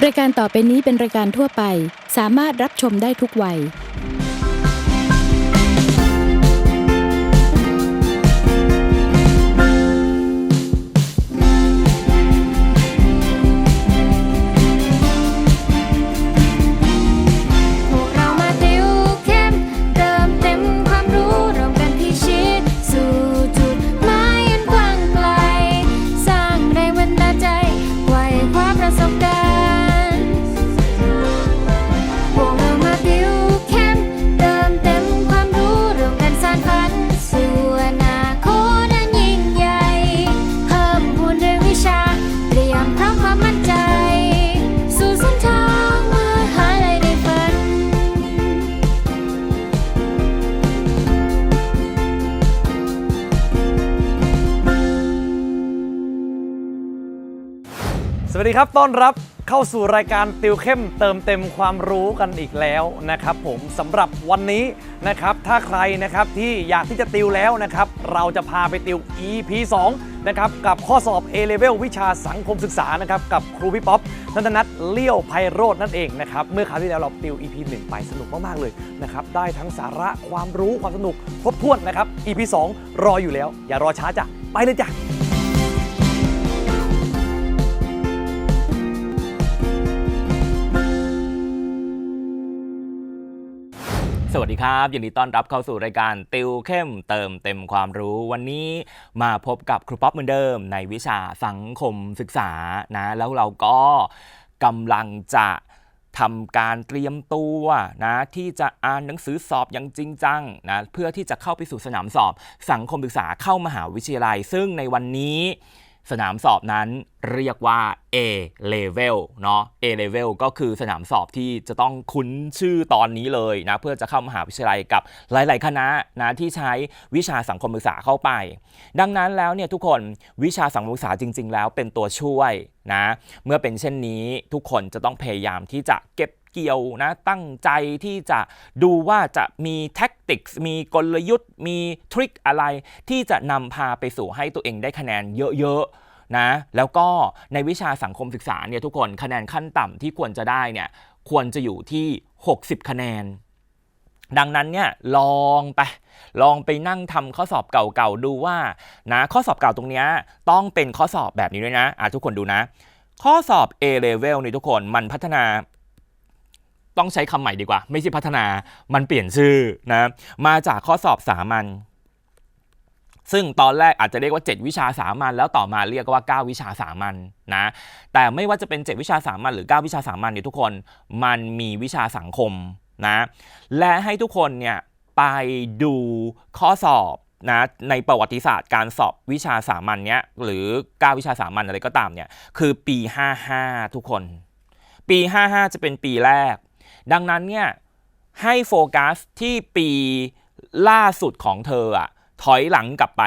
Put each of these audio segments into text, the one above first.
รายการต่อไปนี้เป็นรายการทั่วไปสามารถรับชมได้ทุกวัยสวัสดีครับต้อนรับเข้าสู่รายการติวเข้มเติมเต็มความรู้กันอีกแล้วนะครับผมสำหรับวันนี้นะครับถ้าใครนะครับที่อยากที่จะติวแล้วนะครับเราจะพาไปติว EP 2นะครับกับข้อสอบ A-Level วิชาสังคมศึกษานะครับกับครูพี่ป๊อปนันทนัทเลี้ยวไพโรจน์นั่นเองนะครับเมื่อคราวที่แล้วเราติว EP 1 ไปสนุกมากๆเลยนะครับได้ทั้งสาระความรู้ความสนุกครบถ้วนนะครับ EP 2 รออยู่แล้วอย่ารอช้าจ้ะไปเลยจ้ะสวัสดีครับยินดีต้อนรับเข้าสู่รายการติวเข้มเติมเต็มความรู้วันนี้มาพบกับครูป๊อปเหมือนเดิมในวิชาสังคมศึกษานะแล้วเราก็กำลังจะทำการเตรียมตัวนะที่จะอ่านหนังสือสอบอย่างจริงจังนะเพื่อที่จะเข้าไปสู่สนามสอบสังคมศึกษาเข้ามหาวิทยาลัยซึ่งในวันนี้สนามสอบนั้นเรียกว่า A-Level เนาะ A-Level ก็คือสนามสอบที่จะต้องคุ้นชื่อตอนนี้เลยนะเพื่อจะเข้ามหาวิทยาลัยกับหลายๆคณะนะที่ใช้วิชาสังคมศึกษาเข้าไปดังนั้นแล้วเนี่ยทุกคนวิชาสังคมศึกษาจริงๆแล้วเป็นตัวช่วยนะเมื่อเป็นเช่นนี้ทุกคนจะต้องพยายามที่จะเก็บเกี่ยวนะตั้งใจที่จะดูว่าจะมีแท็กติกมีกลยุทธ์มีทริคอะไรที่จะนำพาไปสู่ให้ตัวเองได้คะแนนเยอะๆนะแล้วก็ในวิชาสังคมศึกษาเนี่ยทุกคนคะแนนขั้นต่ำที่ควรจะได้เนี่ยควรจะอยู่ที่60คะแนนดังนั้นเนี่ยลองไปนั่งทำข้อสอบเก่าๆดูว่านะข้อสอบเก่าตรงนี้ต้องเป็นข้อสอบแบบนี้ด้วยนะทุกคนดูนะข้อสอบ A-Level นี่ทุกคนมันพัฒนาต้องใช้คำใหม่ดีกว่าไม่ใช่พัฒนามันเปลี่ยนชื่อนะมาจากข้อสอบสามัญซึ่งตอนแรกอาจจะเรียกว่า7วิชาสามัญแล้วต่อมาเรียกว่า9วิชาสามัญนะแต่ไม่ว่าจะเป็น7วิชาสามัญหรือ9วิชาสามัญเนี่ยทุกคนมันมีวิชาสังคมนะและให้ทุกคนเนี่ยไปดูข้อสอบนะในประวัติศาสตร์การสอบวิชาสามัญเนี้ยหรือ9วิชาสามัญอะไรก็ตามเนี่ยคือปี55ทุกคนปี55จะเป็นปีแรกดังนั้นเนี่ยให้โฟกัสที่ปีล่าสุดของเธอถอยหลังกลับไป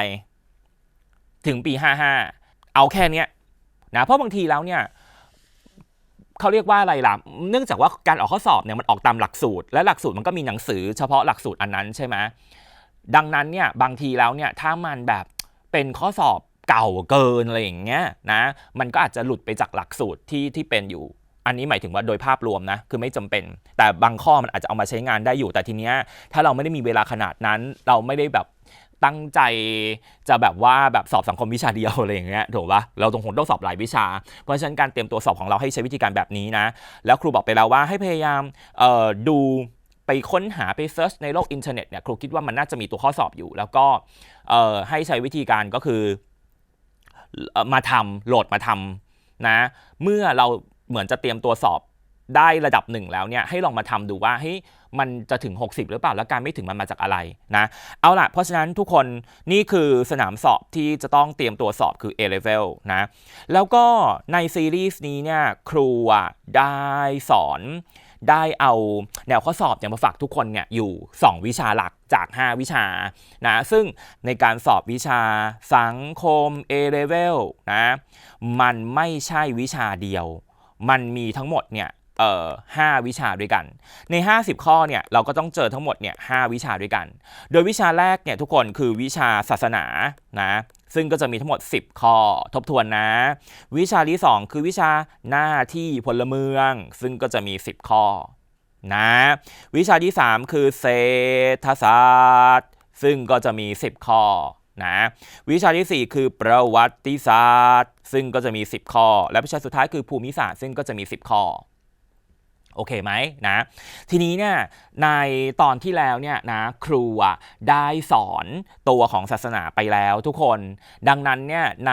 ถึงปี55เอาแค่นี้นะเพราะบางทีแล้วเนี่ยเขาเรียกว่าอะไรล่ะเนื่องจากว่าการออกข้อสอบเนี่ยมันออกตามหลักสูตรและหลักสูตรมันก็มีหนังสือเฉพาะหลักสูตรอันนั้นใช่ไหมดังนั้นเนี่ยบางทีแล้วเนี่ยถ้ามันแบบเป็นข้อสอบเก่าเกินอะไรอย่างเงี้ยนะมันก็อาจจะหลุดไปจากหลักสูตรที่เป็นอยู่อันนี้หมายถึงว่าโดยภาพรวมนะคือไม่จำเป็นแต่บางข้อมันอาจจะเอามาใช้งานได้อยู่แต่ทีเนี้ยถ้าเราไม่ได้มีเวลาขนาดนั้นเราไม่ได้แบบตั้งใจจะแบบว่าแบบสอบสังคมวิชาเดียวอะไรอย่างเงี้ยถูกปะเราต้องสอบหลายวิชาเพราะฉะนั้นการเตรียมตัวสอบของเราให้ใช้วิธีการแบบนี้นะแล้วครูบอกไปแล้วว่าให้พยายามดูไปค้นหาไปเซิร์ชในโลกอินเทอร์เน็ตเนี่ยครูคิดว่ามันน่าจะมีตัวข้อสอบอยู่แล้วก็ให้ใช้วิธีการก็คือโหลดมาทำนะเมื่อเราเหมือนจะเตรียมตัวสอบได้ระดับหนึ่งแล้วเนี่ยให้ลองมาทำดูว่าเฮ้ยมันจะถึง60หรือเปล่าแล้วการไม่ถึงมันมาจากอะไรนะเอาล่ะเพราะฉะนั้นทุกคนนี่คือสนามสอบที่จะต้องเตรียมตัวสอบคือ A-Level นะแล้วก็ในซีรีส์นี้เนี่ยครูได้สอนได้เอาแนวข้อสอบมาฝากทุกคนเนี่ยอยู่2วิชาหลักจาก5วิชานะซึ่งในการสอบวิชาสังคม A-Level นะมันไม่ใช่วิชาเดียวมันมีทั้งหมดเนี่ย 5วิชาด้วยกันใน50ข้อเนี่ยเราก็ต้องเจอทั้งหมดเนี่ย5วิชาด้วยกันโดยวิชาแรกเนี่ยทุกคนคือวิชาศาสนานะซึ่งก็จะมีทั้งหมด10ข้อทบทวนนะวิชาที่2คือวิชาหน้าที่พลเมืองซึ่งก็จะมี10ข้อนะวิชาที่3คือเศรษฐศาสตร์ซึ่งก็จะมี10ข้อนะวิชาที่4คือประวัติศาสตร์ซึ่งก็จะมี10ข้อและวิชาสุดท้ายคือภูมิศาสตร์ซึ่งก็จะมี10ข้อโอเคไหมนะทีนี้เนี่ยในตอนที่แล้วเนี่ยนะครูได้สอนตัวของศาสนาไปแล้วทุกคนดังนั้นเนี่ยใน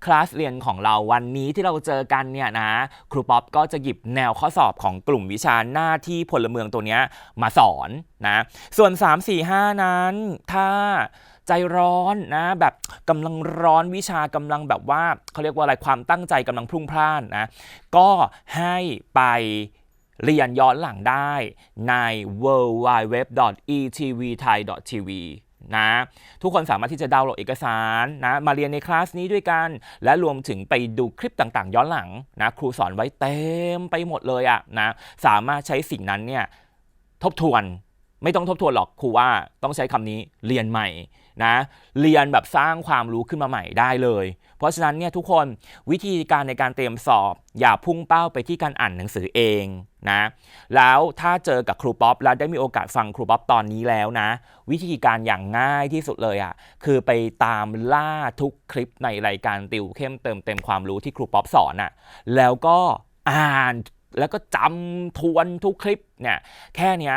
คลาสเรียนของเราวันนี้ที่เราเจอกันเนี่ยนะครูป๊อปก็จะหยิบแนวข้อสอบของกลุ่มวิชาหน้าที่พลเมืองตัวเนี้ยมาสอนนะส่วน3 4 5นั้นถ้าใจร้อนนะแบบกำลังร้อนวิชากำลังแบบว่าเขาเรียกว่าอะไรความตั้งใจกำลังพรุ่งพล่านนะก็ให้ไปเรียนย้อนหลังได้ใน www.etvthai.tv นะทุกคนสามารถที่จะดาวน์โหลดเอกสารนะมาเรียนในคลาสนี้ด้วยกันและรวมถึงไปดูคลิปต่างๆย้อนหลังนะครูสอนไว้เต็มไปหมดเลยนะสามารถใช้สิ่งนั้นเนี่ยทบทวนไม่ต้องทบทวนหรอกครูว่าต้องใช้คำนี้เรียนใหม่นะเรียนแบบสร้างความรู้ขึ้นมาใหม่ได้เลยเพราะฉะนั้นเนี่ยทุกคนวิธีการในการเตรียมสอบอย่าพุ่งเป้าไปที่การอ่านหนังสือเองนะแล้วถ้าเจอกับครูป๊อปแล้วได้มีโอกาสฟังครูป๊อปตอนนี้แล้วนะวิธีการอย่างง่ายที่สุดเลยคือไปตามล่าทุกคลิปในรายการติวเข้มเติมเต็มความรู้ที่ครูป๊อปสอนแล้วก็อ่านแล้วก็จำทวนทุกคลิปเนี่ยแค่เนี้ย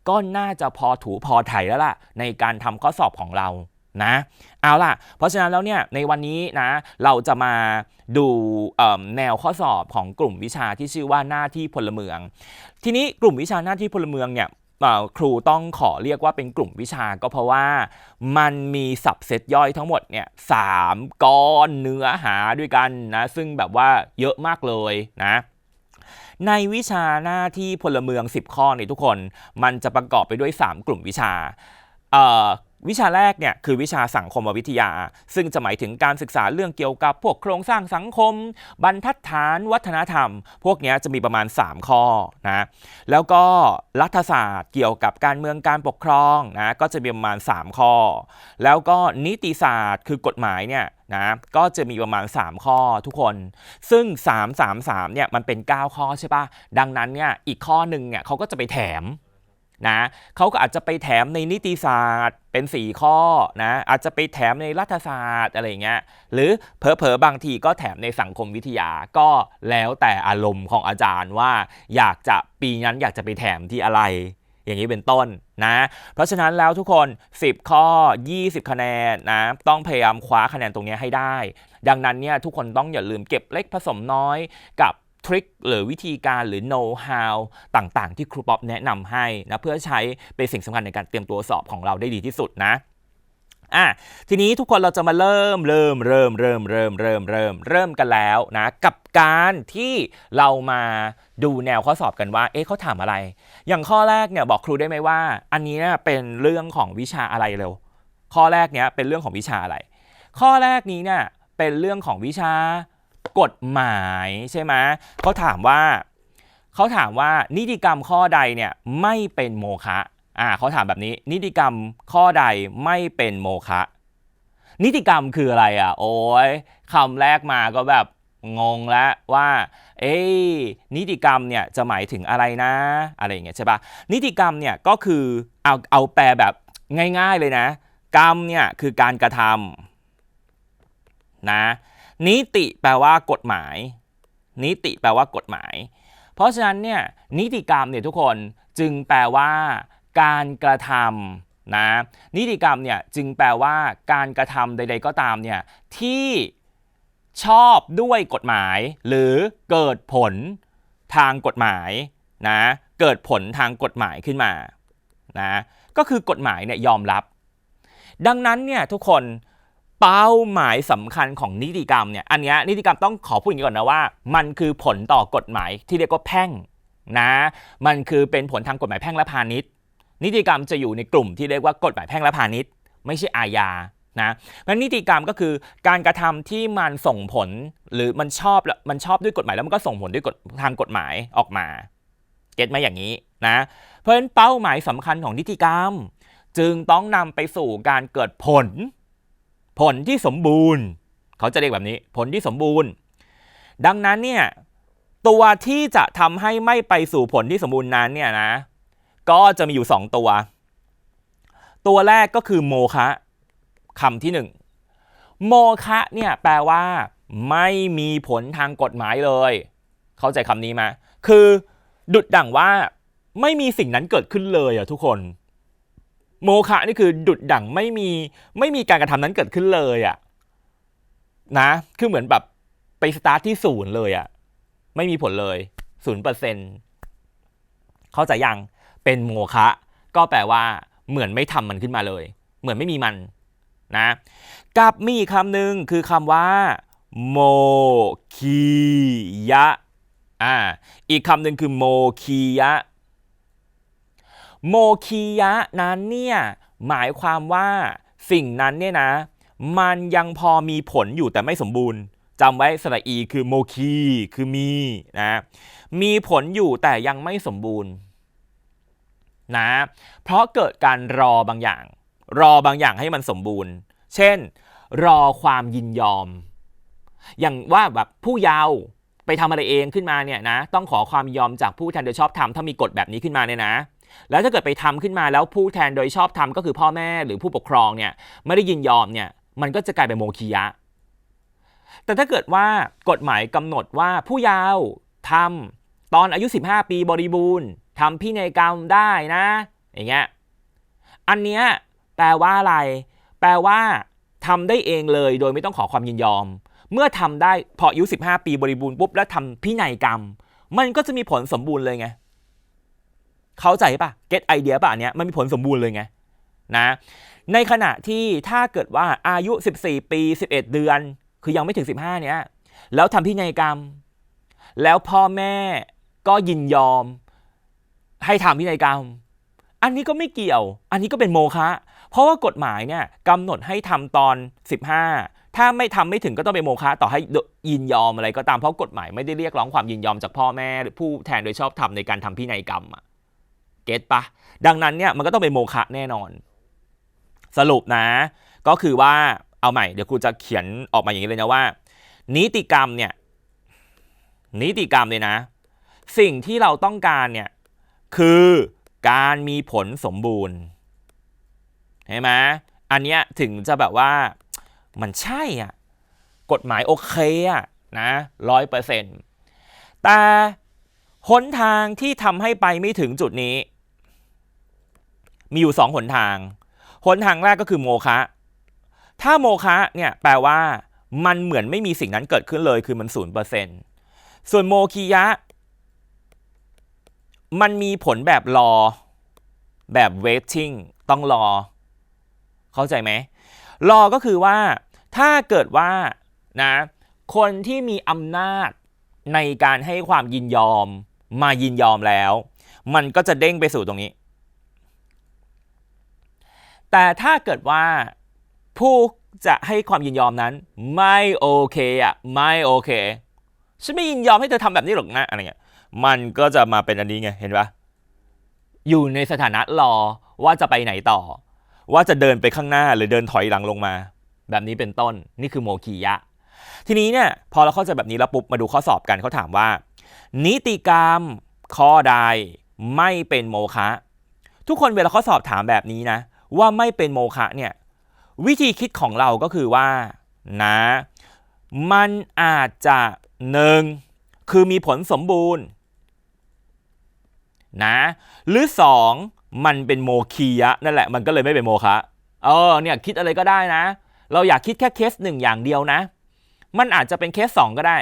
ก็น่าจะพอถูพอไถแล้วล่ะในการทำข้อสอบของเรานะเอาล่ะเพราะฉะนั้นแล้วเนี่ยในวันนี้นะเราจะมาดูแนวข้อสอบของกลุ่มวิชาที่ชื่อว่าหน้าที่พลเมืองทีนี้กลุ่มวิชาหน้าที่พลเมืองเนี่ยครูต้องขอเรียกว่าเป็นกลุ่มวิชาก็เพราะว่ามันมีสับเซตย่อยทั้งหมดเนี่ย3ก้อนเนื้อหาด้วยกันนะซึ่งแบบว่าเยอะมากเลยนะในวิชาหน้าที่พลเมือง10ข้อเนี่ยทุกคนมันจะประกอบไปด้วย3กลุ่มวิชาวิชาแรกเนี่ยคือวิชาสังคมวิทยาซึ่งจะหมายถึงการศึกษาเรื่องเกี่ยวกับพวกโครงสร้างสังคมบรรทัดฐานวัฒนธรรมพวกนี้จะมีประมาณ3ข้อนะแล้วก็รัฐศาสตร์เกี่ยวกับการเมืองการปกครองนะก็จะมีประมาณ3ข้อแล้วก็นิติศาสตร์คือกฎหมายเนี่ยนะก็จะมีประมาณ3ข้อทุกคนซึ่ง3เนี่ยมันเป็น9ข้อใช่ปะดังนั้นเนี่ยอีกข้อหนึ่งเนี่ยเขาก็จะไปแถมนะเขาก็อาจจะไปแถมในนิติศาสตร์เป็น4ข้อนะอาจจะไปแถมในรัฐศาสตร์อะไรเงี้ยหรือเผลอๆบางทีก็แถมในสังคมวิทยาก็แล้วแต่อารมณ์ของอาจารย์ว่าอยากจะปีนั้นอยากจะไปแถมที่อะไรอย่างนี้เป็นต้นนะเพราะฉะนั้นแล้วทุกคน10ข้อ20คะแนนนะต้องพยายามคว้าคะแนนตรงนี้ให้ได้ดังนั้นเนี่ยทุกคนต้องอย่าลืมเก็บเล็กผสมน้อยกับทริคหรือวิธีการหรือ know how ต่างๆที่ครูป๊อปแนะนำให้นะเพื่อใช้เป็นสิ่งสำคัญในการเตรียมตัวสอบของเราได้ดีที่สุดนะทีนี้ทุกคนเราจะมาเริ่มกันแล้วนะกับการที่เรามาดูแนวข้อสอบกันว่าเขาถามอะไรอย่างข้อแรกเนี่ยบอกครูได้ไหมว่าอันนี้เป็นเรื่องของวิชาอะไรเร็วข้อแรกเนี้ยเป็นเรื่องของวิชาอะไรข้อแรกนี้เนี่ยเป็นเรื่องของวิชากฎหมายใช่ไหมเขาถามว่านิติกรรมข้อใดเนี่ยไม่เป็นโมฆะเขาถามแบบนี้นิติกรรมข้อใดไม่เป็นโมฆะนิติกรรมคืออะไรโอ้ยคำแรกมาก็แบบงงแล้วว่านิติกรรมเนี่ยจะหมายถึงอะไรนะอะไรอย่างเงี้ยใช่ปะนิติกรรมเนี่ยก็คือเอาแปลแบบง่ายๆเลยนะกรรมเนี่ยคือการกระทำนะนิติแปลว่ากฎหมายนิติแปลว่ากฎหมายเพราะฉะนั้นเนี่ยนิติกรรมเนี่ยทุกคนจึงแปลว่าการกระทำนะนิติกรรมเนี่ยจึงแปลว่าการกระทำใดๆก็ตามเนี่ยที่ชอบด้วยกฎหมายหรือเกิดผลทางกฎหมายนะเกิดผลทางกฎหมายขึ้นมานะก็คือกฎหมายเนี่ยยอมรับดังนั้นเนี่ยทุกคนเป้าหมายสำคัญของนิติกรรมเนี่ยอันนี้นิติกรรมต้องขอพูดอย่างนี้ก่อนนะว่ามันคือผลต่อกฎหมายที่เรียกว่าแพ่งนะมันคือเป็นผลทางกฎหมายแพ่งและพาณิชย์นิติกรรมจะอยู่ในกลุ่มที่เรียกว่ากฎหมายแพ่งและพาณิชย์ไม่ใช่อาญานะงั้นนิติกรรมก็คือการกระทำที่มันส่งผลหรือมันชอบด้วยกฎหมายแล้วมันก็ส่งผลด้วยทางกฎหมายออกมา เก็ตมาอย่างนี้นะเพราะฉะนั้นเป้าหมายสำคัญของนิติกรรมจึงต้องนำไปสู่การเกิดผลที่สมบูรณ์เขาจะเรียกแบบนี้ผลที่สมบูรณ์ดังนั้นเนี่ยตัวที่จะทำให้ไม่ไปสู่ผลที่สมบูรณ์นั้นเนี่ยนะก็จะมีอยู่2ตัวแรกก็คือโมฆะคำที่1โมฆะเนี่ยแปลว่าไม่มีผลทางกฎหมายเลยเข้าใจคำนี้ไหมคือดุจดั่งว่าไม่มีสิ่งนั้นเกิดขึ้นเลยทุกคนโมฆะนี่คือดุจดั่งไม่มีการกระทำนั้นเกิดขึ้นเลยนะคือเหมือนแบบไปสตาร์ทที่0เลยไม่มีผลเลย 0% เข้าใจยังเป็นโมฆะก็แปลว่าเหมือนไม่ทำมันขึ้นมาเลยเหมือนไม่มีมันนะกับมีคำหนึ่งคือคำว่าโมคียะอีกคำหนึ่งคือโมคียะโมคียะนั้นเนี่ยหมายความว่าสิ่งนั้นเนี่ยนะมันยังพอมีผลอยู่แต่ไม่สมบูรณ์จำไว้สระอีคือโมคีคือมีนะมีผลอยู่แต่ยังไม่สมบูรณ์นะเพราะเกิดการรอบางอย่างให้มันสมบูรณ์เช่นรอความยินยอมอย่างว่าแบบผู้เยาว์ไปทำอะไรเองขึ้นมาเนี่ยนะต้องขอความยินยอมจากผู้แทนโดยชอบธรรมถ้ามีกฎแบบนี้ขึ้นมาเนี่ยนะแล้วถ้าเกิดไปทำขึ้นมาแล้วผู้แทนโดยชอบธรรมก็คือพ่อแม่หรือผู้ปกครองเนี่ยไม่ได้ยินยอมเนี่ยมันก็จะกลายเป็นโมคียะแต่ถ้าเกิดว่ากฎหมายกำหนดว่าผู้เยาว์ทำตอนอายุ15ปีบริบูรณ์ทำพินัยกรรมได้นะอย่างเงี้ยอันเนี้ยแปลว่าอะไรแปลว่าทำได้เองเลยโดยไม่ต้องขอความยินยอมเมื่อทำได้พออายุ15ปีบริบูรณ์ปุ๊บแล้วทำพินัยกรรมมันก็จะมีผลสมบูรณ์เลยไงเข้าใจป่ะเก็ตไอเดียป่ะอันเนี้ยมันมีผลสมบูรณ์เลยไงนะในขณะที่ถ้าเกิดว่าอายุ14ปี11เดือนคือยังไม่ถึง15เนี้ยแล้วทำพินัยกรรมแล้วพ่อแม่ก็ยินยอมให้ทำพินัยกรรมอันนี้ก็ไม่เกี่ยวอันนี้ก็เป็นโมฆะเพราะว่ากฎหมายเนี่ยกำหนดให้ทำตอน15ถ้าไม่ทำไม่ถึงก็ต้องเป็นโมฆะต่อให้ยินยอมอะไรก็ตามเพราะกฎหมายไม่ได้เรียกร้องความยินยอมจากพ่อแม่หรือผู้แทนโดยชอบธรรมในการทำพินัยกรรมเก็ตปะดังนั้นเนี่ยมันก็ต้องเป็นโมฆะแน่นอนสรุปนะก็คือว่าเอาใหม่เดี๋ยวครูจะเขียนออกมาอย่างนี้เลยนะว่านิติกรรมเนี่ยนะสิ่งที่เราต้องการเนี่ยคือการมีผลสมบูรณ์เห็นไหมอันเนี้ยถึงจะแบบว่ามันใช่กฎหมายโอเคนะ 100% แต่หนทางที่ทำให้ไปไม่ถึงจุดนี้มีอยู่2หนทางแรกก็คือโมฆะถ้าโมฆะเนี่ยแปลว่ามันเหมือนไม่มีสิ่งนั้นเกิดขึ้นเลยคือมัน 0% ส่วนโมคียะมันมีผลแบบรอแบบ waiting ต้องรอเข้าใจไหมรอก็คือว่าถ้าเกิดว่านะคนที่มีอำนาจในการให้ความยินยอมมายินยอมแล้วมันก็จะเด้งไปสู่ตรงนี้แต่ถ้าเกิดว่าผู้จะให้ความยินยอมนั้นไม่โอเคไม่โอเคฉันไม่ยินยอมให้เธอทำแบบนี้หรอกนะอะไรเงี้ยมันก็จะมาเป็นอันนี้ไงเห็นปะอยู่ในสถานะรอว่าจะไปไหนต่อว่าจะเดินไปข้างหน้าหรือเดินถอยหลังลงมาแบบนี้เป็นต้นนี่คือโมคียะทีนี้เนี่ยพอเราเข้าใจแบบนี้แล้วปุ๊บมาดูข้อสอบกันเขาถามว่านิติกรรมข้อใดไม่เป็นโมฆะทุกคนเวลาข้อสอบถามแบบนี้นะว่าไม่เป็นโมฆะเนี่ยวิธีคิดของเราก็คือว่านะมันอาจจะ1คือมีผลสมบูรณ์นะหรือ2มันเป็นโมคียะนั่นแหละมันก็เลยไม่เป็นโมฆะเนี่ยคิดอะไรก็ได้นะเราอยากคิดแค่เคส1อย่างเดียวนะมันอาจจะเป็นเคส2ก็ได้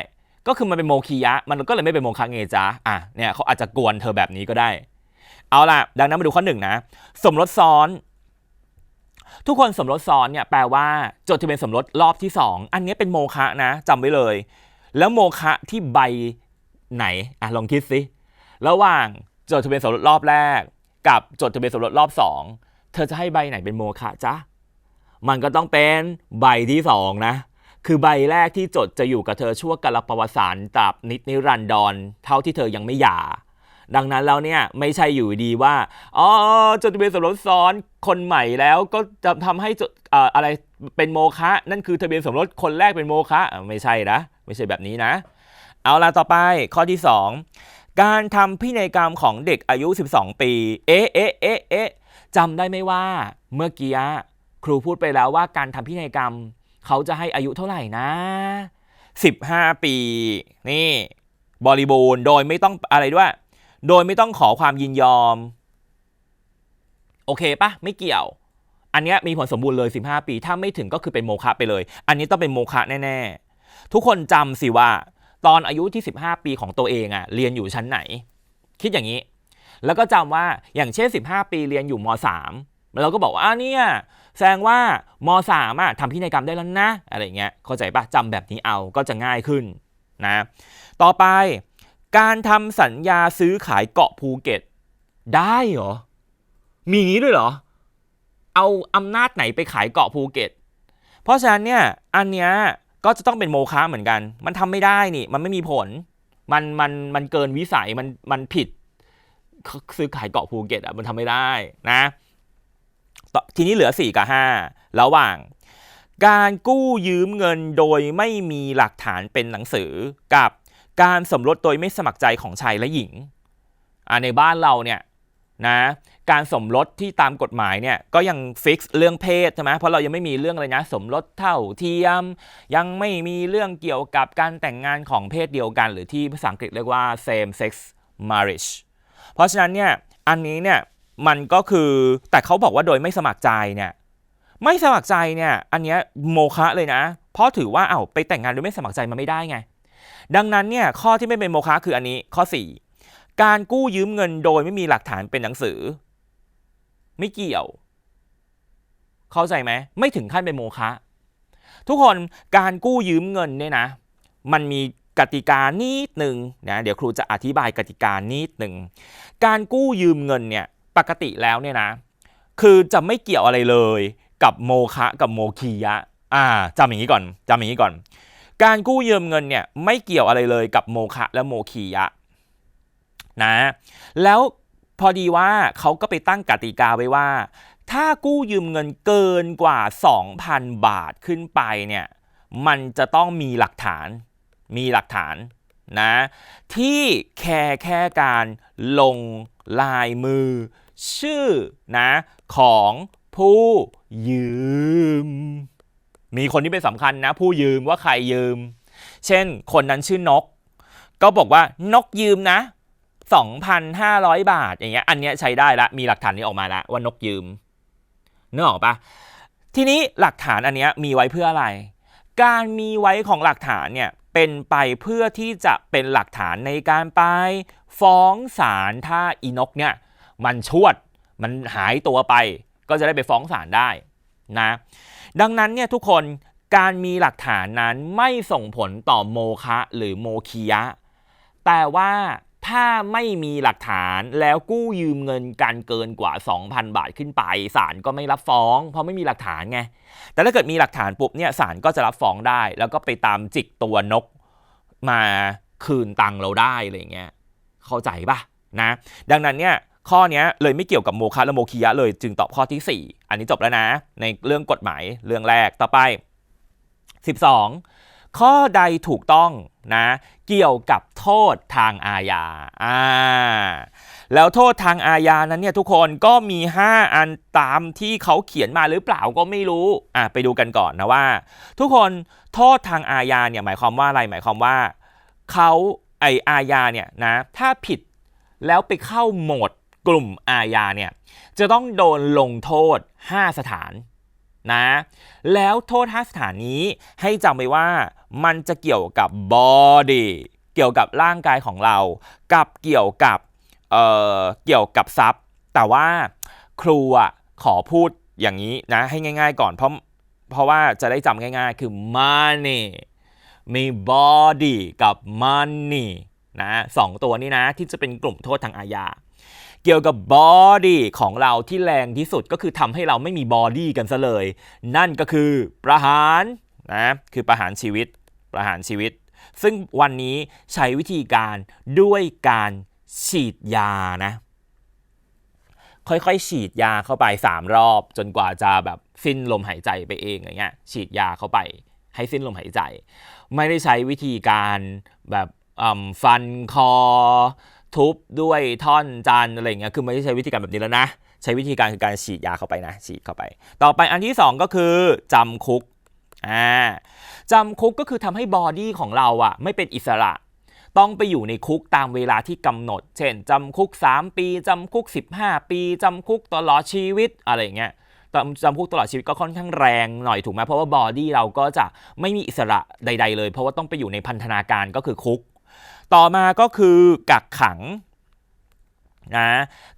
ก็คือมันเป็นโมคียะมันก็เลยไม่เป็นโมฆะไงจ๊ะเนี่ยเขาอาจจะกวนเธอแบบนี้ก็ได้เอาล่ะดังนั้นมาดูข้อ1นะสมรสซ้อนทุกคนสมรสซ้อนเนี่ยแปลว่าจดทะเบียนสมรสรอบที่2อันนี้เป็นโมฆะนะจำไว้เลยแล้วโมฆะที่ใบไหนลองคิดสิระหว่างจดทะเบียนสมรสรอบแรกกับจดทะเบียนสมรสรอบ2เธอจะให้ใบไหนเป็นโมฆะจ๊ะมันก็ต้องเป็นใบที่2นะคือใบแรกที่จดจะอยู่กับเธอชั่วกาลประวัติศาสตร์ตราบนิรันดรเท่าที่เธอยังไม่หย่า ดังนั้นแล้วเนี่ยไม่ใช่อยู่ดีว่าอ๋อจดทะเบียนสมรสซ้อนคนใหม่แล้วก็จะทำให้อะไรเป็นโมฆะนั่นคือทะเบียนสมรสคนแรกเป็นโมฆะไม่ใช่นะไม่ใช่แบบนี้นะเอาล่ะต่อไปข้อที่2การทำพินัยกรรมของเด็กอายุ12ปีเอ๊ะจำได้ไหมว่าเมื่อกี้ครูพูดไปแล้วว่าการทำพินัยกรรมเขาจะให้อายุเท่าไหร่นะ15ปีนี่บริบูรณ์โดยไม่ต้องอะไรด้วยโดยไม่ต้องขอความยินยอมโอเคปะไม่เกี่ยวอันนี้มีผลสมบูรณ์เลย15ปีถ้าไม่ถึงก็คือเป็นโมฆะไปเลยอันนี้ต้องเป็นโมฆะแน่ๆทุกคนจำสิว่าตอนอายุที่15ปีของตัวเองเรียนอยู่ชั้นไหนคิดอย่างนี้แล้วก็จำว่าอย่างเช่น15ปีเรียนอยู่ม3เราก็บอกว่าเนี่ยแสดงว่าม3ทำพินัยกรรมได้แล้วนะอะไรเงี้ยเข้าใจปะจำแบบนี้เอาก็จะง่ายขึ้นนะต่อไปการทำสัญญาซื้อขายเกาะภูเก็ตได้เหรอมีอย่างนี้ด้วยเหรอเอาอำนาจไหนไปขายเกาะภูเก็ตเพราะฉะนั้นเนี่ยอันเนี้ยก็จะต้องเป็นโมฆะเหมือนกันมันทำไม่ได้นี่มันไม่มีผลมันเกินวิสัยมันผิดซื้อขายเกาะภูเก็ตมันทำไม่ได้นะทีนี้เหลือ4กับ5ระหว่างการกู้ยืมเงินโดยไม่มีหลักฐานเป็นหนังสือกับการสมรสโดยไม่สมัครใจของชายและหญิงในบ้านเราเนี่ยนะการสมรสที่ตามกฎหมายเนี่ยก็ยังฟิกซ์เรื่องเพศใช่ไหมเพราะเรายังไม่มีเรื่องอะไรนะสมรสเท่าเทียมยังไม่มีเรื่องเกี่ยวกับการแต่งงานของเพศเดียวกันหรือที่ภาษาอังกฤษเรียกว่า same sex marriage เพราะฉะนั้นเนี่ยอันนี้เนี่ยมันก็คือแต่เขาบอกว่าโดยไม่สมัครใจเนี่ยไม่สมัครใจเนี่ยอันเนี้ยโมฆะเลยนะเพราะถือว่าไปแต่งงานโดยไม่สมัครใจมันไม่ได้ไงดังนั้นเนี่ยข้อที่ไม่เป็นโมฆะคืออันนี้ข้อ4การกู้ยืมเงินโดยไม่มีหลักฐานเป็นหนังสือไม่เกี่ยวเข้าใจไหมไม่ถึงขั้นเป็นโมฆะทุกคนการกู้ยืมเงินเนี่ยนะมันมีกติกานิดหนึ่งนะเดี๋ยวครูจะอธิบายกติกานิดหนึ่งการกู้ยืมเงินเนี่ยปกติแล้วเนี่ยนะคือจะไม่เกี่ยวอะไรเลยกับโมฆะกับโมคียะจำอย่างนี้ก่อนการกู้ยืมเงินเนี่ยไม่เกี่ยวอะไรเลยกับโมฆะและโมคียะนะแล้วพอดีว่าเขาก็ไปตั้งกติกาไว้ว่าถ้ากู้ยืมเงินเกินกว่า 2,000 บาทขึ้นไปเนี่ยมันจะต้องมีหลักฐานนะที่แค่การลงลายมือชื่อนะของผู้ยืมมีคนที่เป็นสำคัญนะผู้ยืมว่าใครยืมเช่นคนนั้นชื่อนกก็บอกว่านกยืมนะ 2,500 บาทอย่างเงี้ยอันเนี้ยใช้ได้ละมีหลักฐานนี้ออกมาแล้วว่านกยืมนึกออกปะทีนี้หลักฐานอันเนี้ยมีไว้เพื่ออะไรการมีไว้ของหลักฐานเนี่ยเป็นไปเพื่อที่จะเป็นหลักฐานในการไปฟ้องศาลถ้าอีนกเนี่ยมันชวดมันหายตัวไปก็จะได้ไปฟ้องศาลได้นะดังนั้นเนี่ยทุกคนการมีหลักฐานนั้นไม่ส่งผลต่อโมฆะหรือโมคียะแต่ว่าถ้าไม่มีหลักฐานแล้วกู้ยืมเงินกันเกินกว่า 2,000 บาทขึ้นไปศาลก็ไม่รับฟ้องเพราะไม่มีหลักฐานไงแต่ถ้าเกิดมีหลักฐานปุ๊บเนี่ยศาลก็จะรับฟ้องได้แล้วก็ไปตามจิกตัวนกมาคืนตังเราได้อะไรเงี้ยเข้าใจป่ะนะดังนั้นเนี่ยข้อนี้เลยไม่เกี่ยวกับโมฆะและโมคียะเลยจึงตอบข้อที่4อันนี้จบแล้วนะในเรื่องกฎหมายเรื่องแรกต่อไป12ข้อใดถูกต้องนะเกี่ยวกับโทษทางอาญาแล้วโทษทางอาญานั้นเนี่ยทุกคนก็มี5อันตามที่เขาเขียนมาหรือเปล่าก็ไม่รู้ไปดูกันก่อนนะว่าทุกคนโทษทางอาญาเนี่ยหมายความว่าอะไรหมายความว่าเขาอาญาเนี่ยนะถ้าผิดแล้วไปเข้าโหมดกลุ่มอาญาเนี่ยจะต้องโดนลงโทษ5สถานนะแล้วโทษ5สถานนี้ให้จำไว้ว่ามันจะเกี่ยวกับบอดี้เกี่ยวกับร่างกายของเรากับเกี่ยวกับทรัพย์แต่ว่าครูขอพูดอย่างนี้นะให้ง่ายๆก่อนเพราะว่าจะได้จำง่ายๆคือ money มี body กับ money นะ2ตัวนี้นะที่จะเป็นกลุ่มโทษทางอาญาเกี่ยวกับบอดี้ของเราที่แรงที่สุดก็คือทำให้เราไม่มีบอดี้กันซะเลยนั่นก็คือประหารนะคือประหารชีวิตซึ่งวันนี้ใช้วิธีการด้วยการ ฉีดยานะค่อยๆฉีดยาเข้าไป3 รอบจนกว่าจะแบบสิ้นลมหายใจไปเองอะไรเงี้ยฉีดยาเข้าไปให้สิ้นลมหายใจไม่ได้ใช้วิธีการแบบฟันคอทุบด้วยท่อนจันอะไรเงี้ยคือไม่ได้ใช้วิธีการแบบนี้แล้วนะใช้วิธีการคือการฉีดยาเข้าไปนะฉีดเข้าไปต่อไปอันที่2ก็คือจำคุกจำคุกก็คือทำให้บอดี้ของเราอ่ะไม่เป็นอิสระต้องไปอยู่ในคุกตามเวลาที่กำหนดเช่นจำคุก3 ปีจำคุก15 ปีจำคุกตลอดชีวิตอะไรเงี้ยจำคุกตลอดชีวิตก็ค่อนข้างแรงหน่อยถูกไหมเพราะว่าบอดี้เราก็จะไม่มีอิสระใดๆเลยเพราะว่าต้องไปอยู่ในพันธนาการก็คือคุกต่อมาก็คือกักขังนะ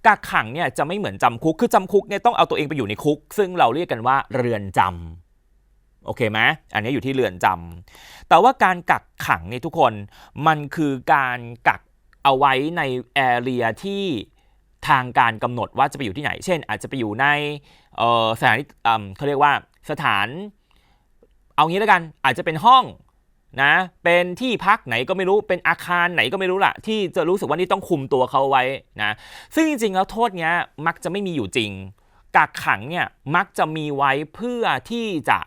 กักขังเนี่ยจะไม่เหมือนจำคุกคือจำคุกเนี่ยต้องเอาตัวเองไปอยู่ในคุกซึ่งเราเรียกกันว่าเรือนจำโอเคไหมอันนี้อยู่ที่เรือนจำแต่ว่าการกักขังเนี่ยทุกคนมันคือการกักเอาไว้ในแอเรียที่ทางการกำหนดว่าจะไปอยู่ที่ไหนเช่นอาจจะไปอยู่ในสถานเขาเรียกว่าสถานเอางี้แล้วกันอาจจะเป็นห้องนะเป็นที่พักไหนก็ไม่รู้เป็นอาคารไหนก็ไม่รู้ล่ะที่จะรู้สึกว่านี่ต้องคุมตัวเขาไว้นะซึ่งจริงๆแล้วโทษเนี้ยมักจะไม่มีอยู่จริงกักขังเนี่ยมักจะมีไว้เพื่อที่จะ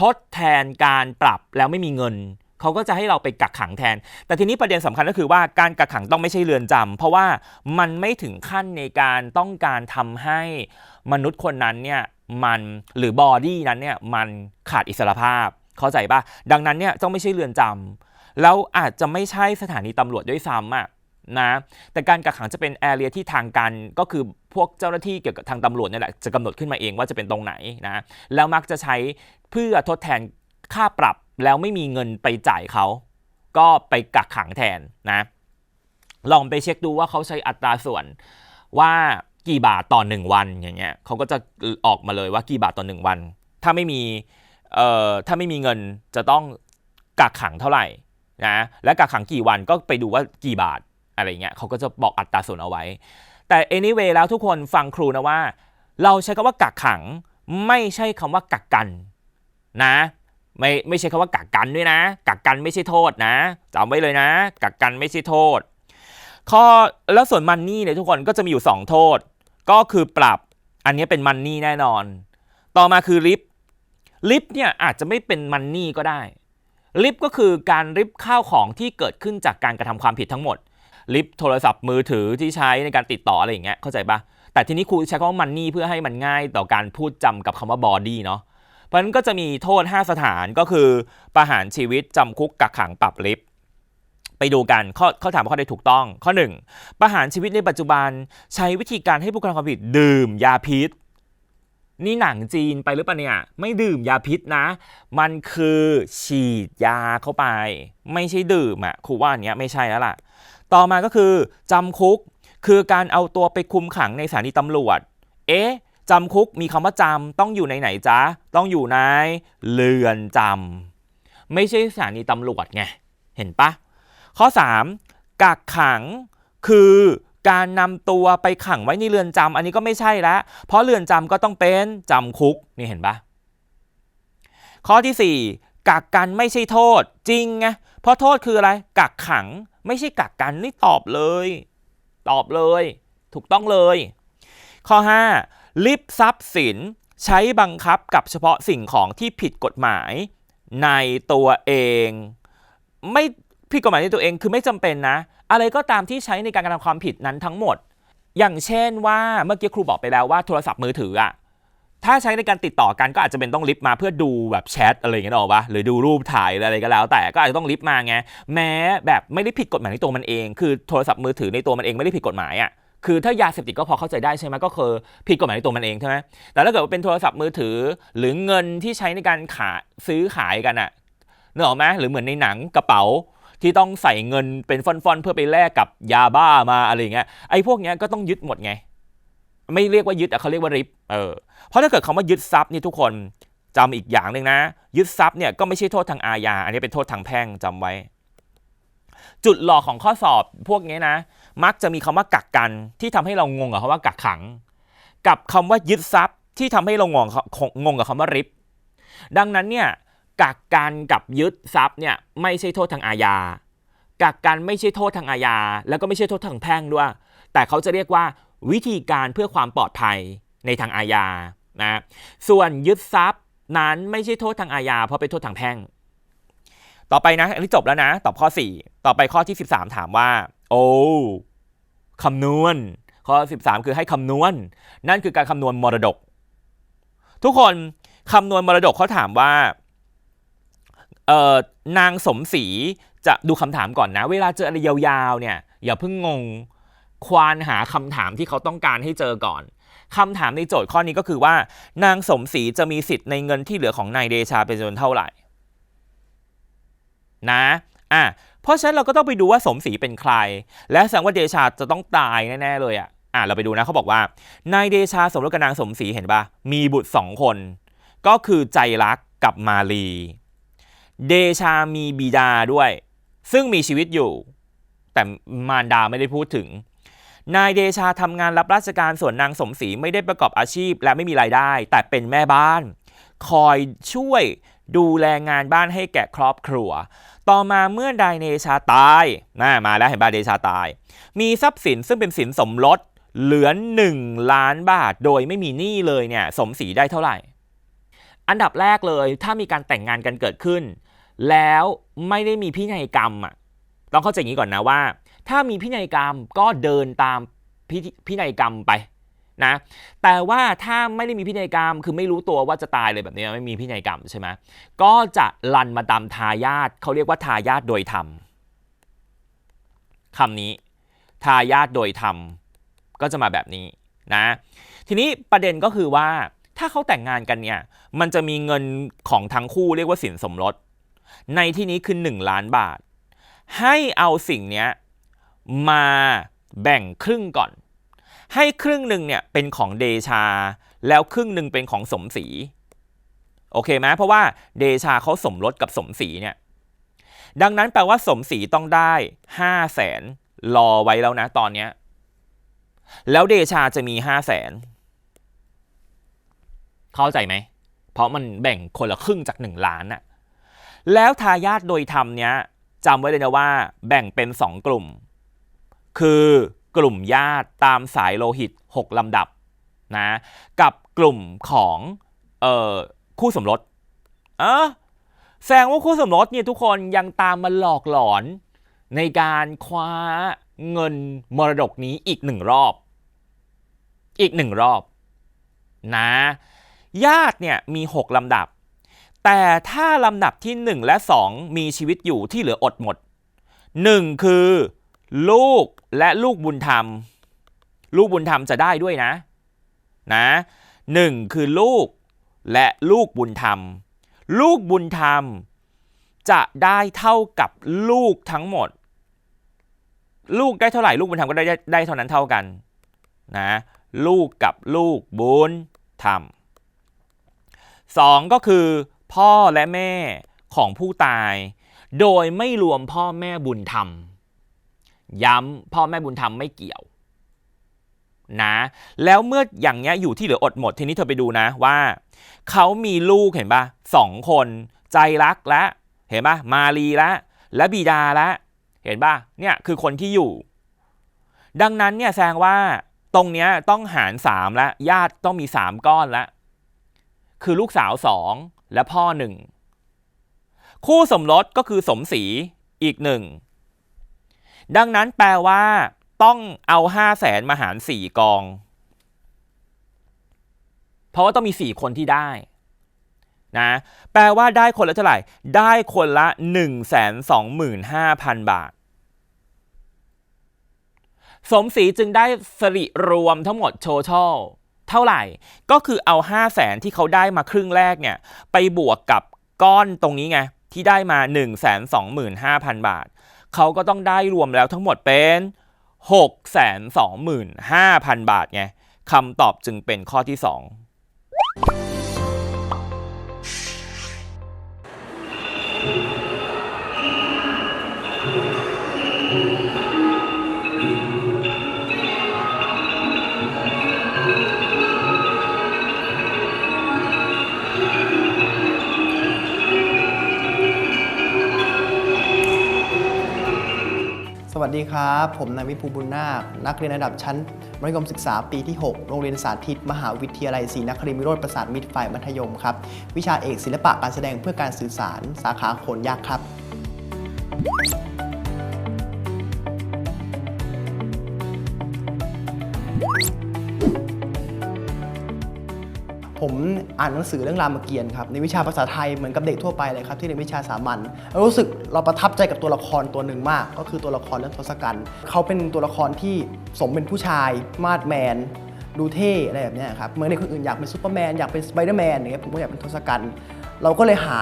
ทดแทนการปรับแล้วไม่มีเงินเขาก็จะให้เราไปกักขังแทนแต่ทีนี้ประเด็นสำคัญก็คือว่าการกักขังต้องไม่ใช่เรือนจำเพราะว่ามันไม่ถึงขั้นในการต้องการทำให้มนุษย์คนนั้นเนี่ยมันหรือบอดี้นั้นเนี่ยมันขาดอิสรภาพเข้าใจป่ะดังนั้นเนี่ยต้องไม่ใช่เรือนจำแล้วอาจจะไม่ใช่สถานีตำรวจด้วยซ้ำนะแต่การกักขังจะเป็นแอเรียที่ทางการก็คือพวกเจ้าหน้าที่เกี่ยวกับทางตำรวจนี่แหละจะกำหนดขึ้นมาเองว่าจะเป็นตรงไหนนะแล้วมักจะใช้เพื่อทดแทนค่าปรับแล้วไม่มีเงินไปจ่ายเขาก็ไปกักขังแทนนะลองไปเช็คดูว่าเขาใช้อัตราส่วนว่ากี่บาทต่อ1 วันอย่างเงี้ยเขาก็จะออกมาเลยว่ากี่บาทต่อ1 วันถ้าไม่มีเงินจะต้องกักขังเท่าไหร่นะและกักขังกี่วันก็ไปดูว่ากี่บาทอะไรเงี้ยเขาก็จะบอกอัตราส่วนเอาไว้แต่ anyway แล้วทุกคนฟังครูนะว่าเราใช้คำว่ากักขังไม่ใช่คำว่ากักกันนะไม่ใช่คำว่ากักกันด้วยนะกักกันไม่ใช่โทษนะจำไว้เลยนะกักกันไม่ใช่โทษข้อแล้วส่วนมันนี่เนี่ยทุกคนก็จะมีอยู่2 โทษก็คือปรับอันนี้เป็นมันนี่แน่นอนต่อมาคือริบเนี่ยอาจจะไม่เป็นมันนี่ก็ได้ริบก็คือการริบข้าวของที่เกิดขึ้นจากการกระทำความผิดทั้งหมดริบโทรศัพท์มือถือที่ใช้ในการติดต่ออะไรอย่างเงี้ยเข้าใจปะแต่ทีนี้ครูใช้คำว่ามันนี่เพื่อให้มันง่ายต่อการพูดจำกับคำว่าบอดี้เนาะเพราะฉะนั้นก็จะมีโทษ5 สถานก็คือประหารชีวิตจำคุกกักขังปรับริบไปดูกันข้อถามว่าข้อใดถูกต้องข้อ1ประหารชีวิตในปัจจุบันใช้วิธีการให้ผู้กระทำความผิดดื่มยาพิษนี่หนังจีนไปหรือเปล่าเนี่ยไม่ดื่มยาพิษนะมันคือฉีดยาเข้าไปไม่ใช่ดื่มครูว่าอันเนี้ยไม่ใช่แล้วล่ะต่อมาก็คือจำคุกคือการเอาตัวไปคุมขังในสถานีตำรวจจำคุกมีคำว่าจำต้องอยู่ในไหนจ๊ะต้องอยู่ในเรือนจำไม่ใช่สถานีตำรวจไงเห็นปะข้อ3กักขังคือการนำตัวไปขังไว้ในเรือนจำอันนี้ก็ไม่ใช่แล้วเพราะเรือนจำก็ต้องเป็นจำคุกนี่เห็นปะข้อที่4กักกันไม่ใช่โทษจริงไงเพราะโทษคืออะไรกักขังไม่ใช่กักกันนี่ตอบเลยถูกต้องเลยข้อ5ริบทรัพย์สินใช้บังคับกับเฉพาะสิ่งของที่ผิดกฎหมายในตัวเองไม่ผิดกฎหมายในตัวเองคือไม่จำเป็นนะอะไรก็ตามที่ใช้ในการกระทำความผิดนั้นทั้งหมดอย่างเช่นว่าเมื่อกี้ครูบอกไปแล้วว่าโทรศัพท์มือถือถ้าใช้ในการติดต่อกันก็อาจจะเป็นต้องลิฟต์มาเพื่อดูแบบแชทอะไรอย่างเงี้ยหรอวะหรือดูรูปถ่ายอะไรก็แล้วแต่ก็อาจจะต้องลิฟต์มาไงแม้แบบไม่ได้ผิดกฎหมายในตัวมันเองคือโทรศัพท์มือถือในตัวมันเองไม่ได้ผิดกฎหมายคือถ้ายาเสพติดก็พอเข้าใจได้ใช่ไหมก็คือผิดกฎหมายในตัวมันเองใช่ไหมแต่ถ้าเกิดว่าเป็นโทรศัพท์มือถือหรือเงินที่ใช้ในการซื้อขายกันนึกออกไหมหรือเหมือนในหนังกระเป๋าที่ต้องใส่เงินเป็นฟ่อนๆเพื่อไปแลกกับยาบ้ามาอะไรเงี้ยไอ้พวกเนี้ยก็ต้องยึดหมดไงไม่เรียกว่ายึดเขาเรียกว่าริบเพราะถ้าเกิดคำว่ายึดทรัพย์นี่ทุกคนจำอีกอย่างนึงนะยึดทรัพย์เนี่ยก็ไม่ใช่โทษทางอาญาอันนี้เป็นโทษทางแพ่งจำไว้จุดหลอกของข้อสอบพวกนี้นะมักจะมีคำว่ากักกันที่ทำให้เรางงกับคำว่ากักขังกับคำว่ายึดทรัพย์ที่ทำให้เรางงกับคำว่าริบดังนั้นเนี่ยกักกันกับยึดทรัพย์เนี่ยไม่ใช่โทษทางอาญา กักกันไม่ใช่โทษทางอาญาแล้วก็ไม่ใช่โทษทางแพ่งด้วยแต่เขาจะเรียกว่าวิธีการเพื่อความปลอดภัยในทางอาญานะส่วนยึดทรัพย์นั้นไม่ใช่โทษทางอาญาเพราะเป็นโทษทางแพ่งต่อไปนะอันนี้จบแล้วนะตอบข้อ4ต่อไปข้อที่13ถามว่าโอ้คำนวณข้อ13คือให้คำนวณนั่นคือการคำนวณมรดกทุกคนคำนวณมรดกเขาถามว่านางสมศรีจะดูคำถามก่อนนะเวลาเจออะไรยาวๆเนี่ยอย่าเพิ่งงงควานหาคำถามที่เขาต้องการให้เจอก่อนคำถามในโจทย์ข้อนี้ก็คือว่านางสมศรีจะมีสิทธิ์ในเงินที่เหลือของนายเดชาเป็นจำนวนเท่าไหร่นะเพราะฉะนั้นเราก็ต้องไปดูว่าสมศรีเป็นใครและแสดงว่าเดชาจะต้องตายแน่ๆเลยเราไปดูนะเขาบอกว่านายเดชาสมรสกับนางสมศรีเห็นปะมีบุตร2คนก็คือใจรักกับมาลีเดชามีบิดาด้วยซึ่งมีชีวิตอยู่แต่มารดาไม่ได้พูดถึงนายเดชาทำงานรับราชการส่วนนางสมศรีไม่ได้ประกอบอาชีพและไม่มีรายได้แต่เป็นแม่บ้านคอยช่วยดูแลงานบ้านให้แก่ครอบครัวต่อมาเมื่อนายเดชาตายมาแล้วเห็นป่ะเดชาตายมีทรัพย์สินซึ่งเป็นสินสมรสเหลือ1 ล้านบาทโดยไม่มีหนี้เลยเนี่ยสมศรีได้เท่าไหร่อันดับแรกเลยถ้ามีการแต่งงานกันเกิดขึ้นแล้วไม่ได้มีพินัยกรรมต้องเข้าใจอย่างนี้ก่อนนะว่าถ้ามีพินัยกรรมก็เดินตามพินัยกรรมไปนะแต่ว่าถ้าไม่ได้มีพินัยกรรมคือไม่รู้ตัวว่าจะตายเลยแบบนี้ไม่มีพินัยกรรมใช่ไหมก็จะลันมาตามทายาทเขาเรียกว่าทายาทโดยธรรมคำนี้ทายาทโดยธรรมก็จะมาแบบนี้นะทีนี้ประเด็นก็คือว่าถ้าเขาแต่งงานกันเนี่ยมันจะมีเงินของทั้งคู่เรียกว่าสินสมรสในที่นี้คือ1 ล้านบาทให้เอาสิ่งนี้มาแบ่งครึ่งก่อนให้ครึ่งหนึ่งเนี่ยเป็นของเดชาแล้วครึ่งหนึ่งเป็นของสมศรีโอเคไหมเพราะว่าเดชาเขาสมรสกับสมศรีเนี่ยดังนั้นแปลว่าสมศรีต้องได้500,000รอไว้แล้วนะตอนนี้แล้วเดชาจะมี500,000เข้าใจไหมเพราะมันแบ่งคนละครึ่งจาก1 ล้านน่ะแล้วทายาทโดยธรรมเนี้ยจำไว้เลยนะว่าแบ่งเป็น2 กลุ่มคือกลุ่มญาติตามสายโลหิต6 ลำดับนะกับกลุ่มของคู่สมรสแสดงว่าคู่สมรสเนี่ยทุกคนยังตามมาหลอกหลอนในการคว้าเงินมรดกนี้อีก1 รอบนะญาติเนี่ยมี6 ลำดับแต่ถ้าลำดับที่1 และ 2มีชีวิตอยู่ที่เหลืออดหมด1คือลูกและลูกบุญธรรมจะได้ด้วยนะ1คือลูกและลูกบุญธรรมจะได้เท่ากับลูกทั้งหมดลูกได้เท่าไหร่ลูกบุญธรรมก็ได้เท่านั้นเท่ากันนะลูกกับลูกบุญธรรม2ก็คือพ่อและแม่ของผู้ตายโดยไม่รวมพ่อแม่บุญธรรมย้ำพ่อแม่บุญธรรมไม่เกี่ยวนะแล้วเมื่ออย่างเงี้ยอยู่ที่เหลืออดหมดทีนี้เธอไปดูนะว่าเขามีลูกเห็นป่ะ2 คนใจรักและเห็นป่ะมาลีและบิดาและเห็นป่ะเนี่ยคือคนที่อยู่ดังนั้นเนี่ยแสดงว่าตรงเนี้ยต้องหาร3แล้วญาติต้องมี3 ก้อนแล้วคือลูกสาว2และพ่อ1คู่สมรสก็คือสมศรีอีก1ดังนั้นแปลว่าต้องเอา500,000มาหาร4 กองเพราะว่าต้องมี4 คนที่ได้นะแปลว่าได้คนละเท่าไหร่ได้คนละ 125,000 บาทสมศรีจึงได้สริรวมทั้งหมดโชว์ช่อเท่าไหร่ก็คือเอา500,000ที่เขาได้มาครึ่งแรกเนี่ยไปบวกกับก้อนตรงนี้ไงที่ได้มา 125,000 บาทเขาก็ต้องได้รวมแล้วทั้งหมดเป็น 625,000 บาทไงคำตอบจึงเป็นข้อที่2 สวัสดีครับผมนายวิภูบุญนาคนักเรียนระดับชั้นมัธยมศึกษาปีที่ 6 โรงเรียนสาธิตมหาวิทยาลัยศรีนครินทร์วิโรจน์ประสาทมิตรฝ่ายมัธยมครับวิชาเอกศิลปะการแสดงเพื่อการสื่อสารสาขาโขนยักษ์ครับผมอ่านหนังสือเรื่องรามเกียรติ์ครับในวิชาภาษาไทยเหมือนกับเด็กทั่วไปเลยครับที่เรียนวิชาสามัญรู้สึกเราประทับใจกับตัวละครตัวหนึ่งมาก ก็คือตัวละครเรื่องทศกัณฐ์เขาเป็นตัวละครที่สมเป็นผู้ชายมาดแมนดูเท่อะไรแบบนี้ครับเหมือนเด็กคนอื่นอยากเป็นซูเปอร์แมนอยากเป็นสไปเดอร์แมนอย่างเงี้ยผมก็อยากเป็นทศกัณฐ์เราก็เลยหา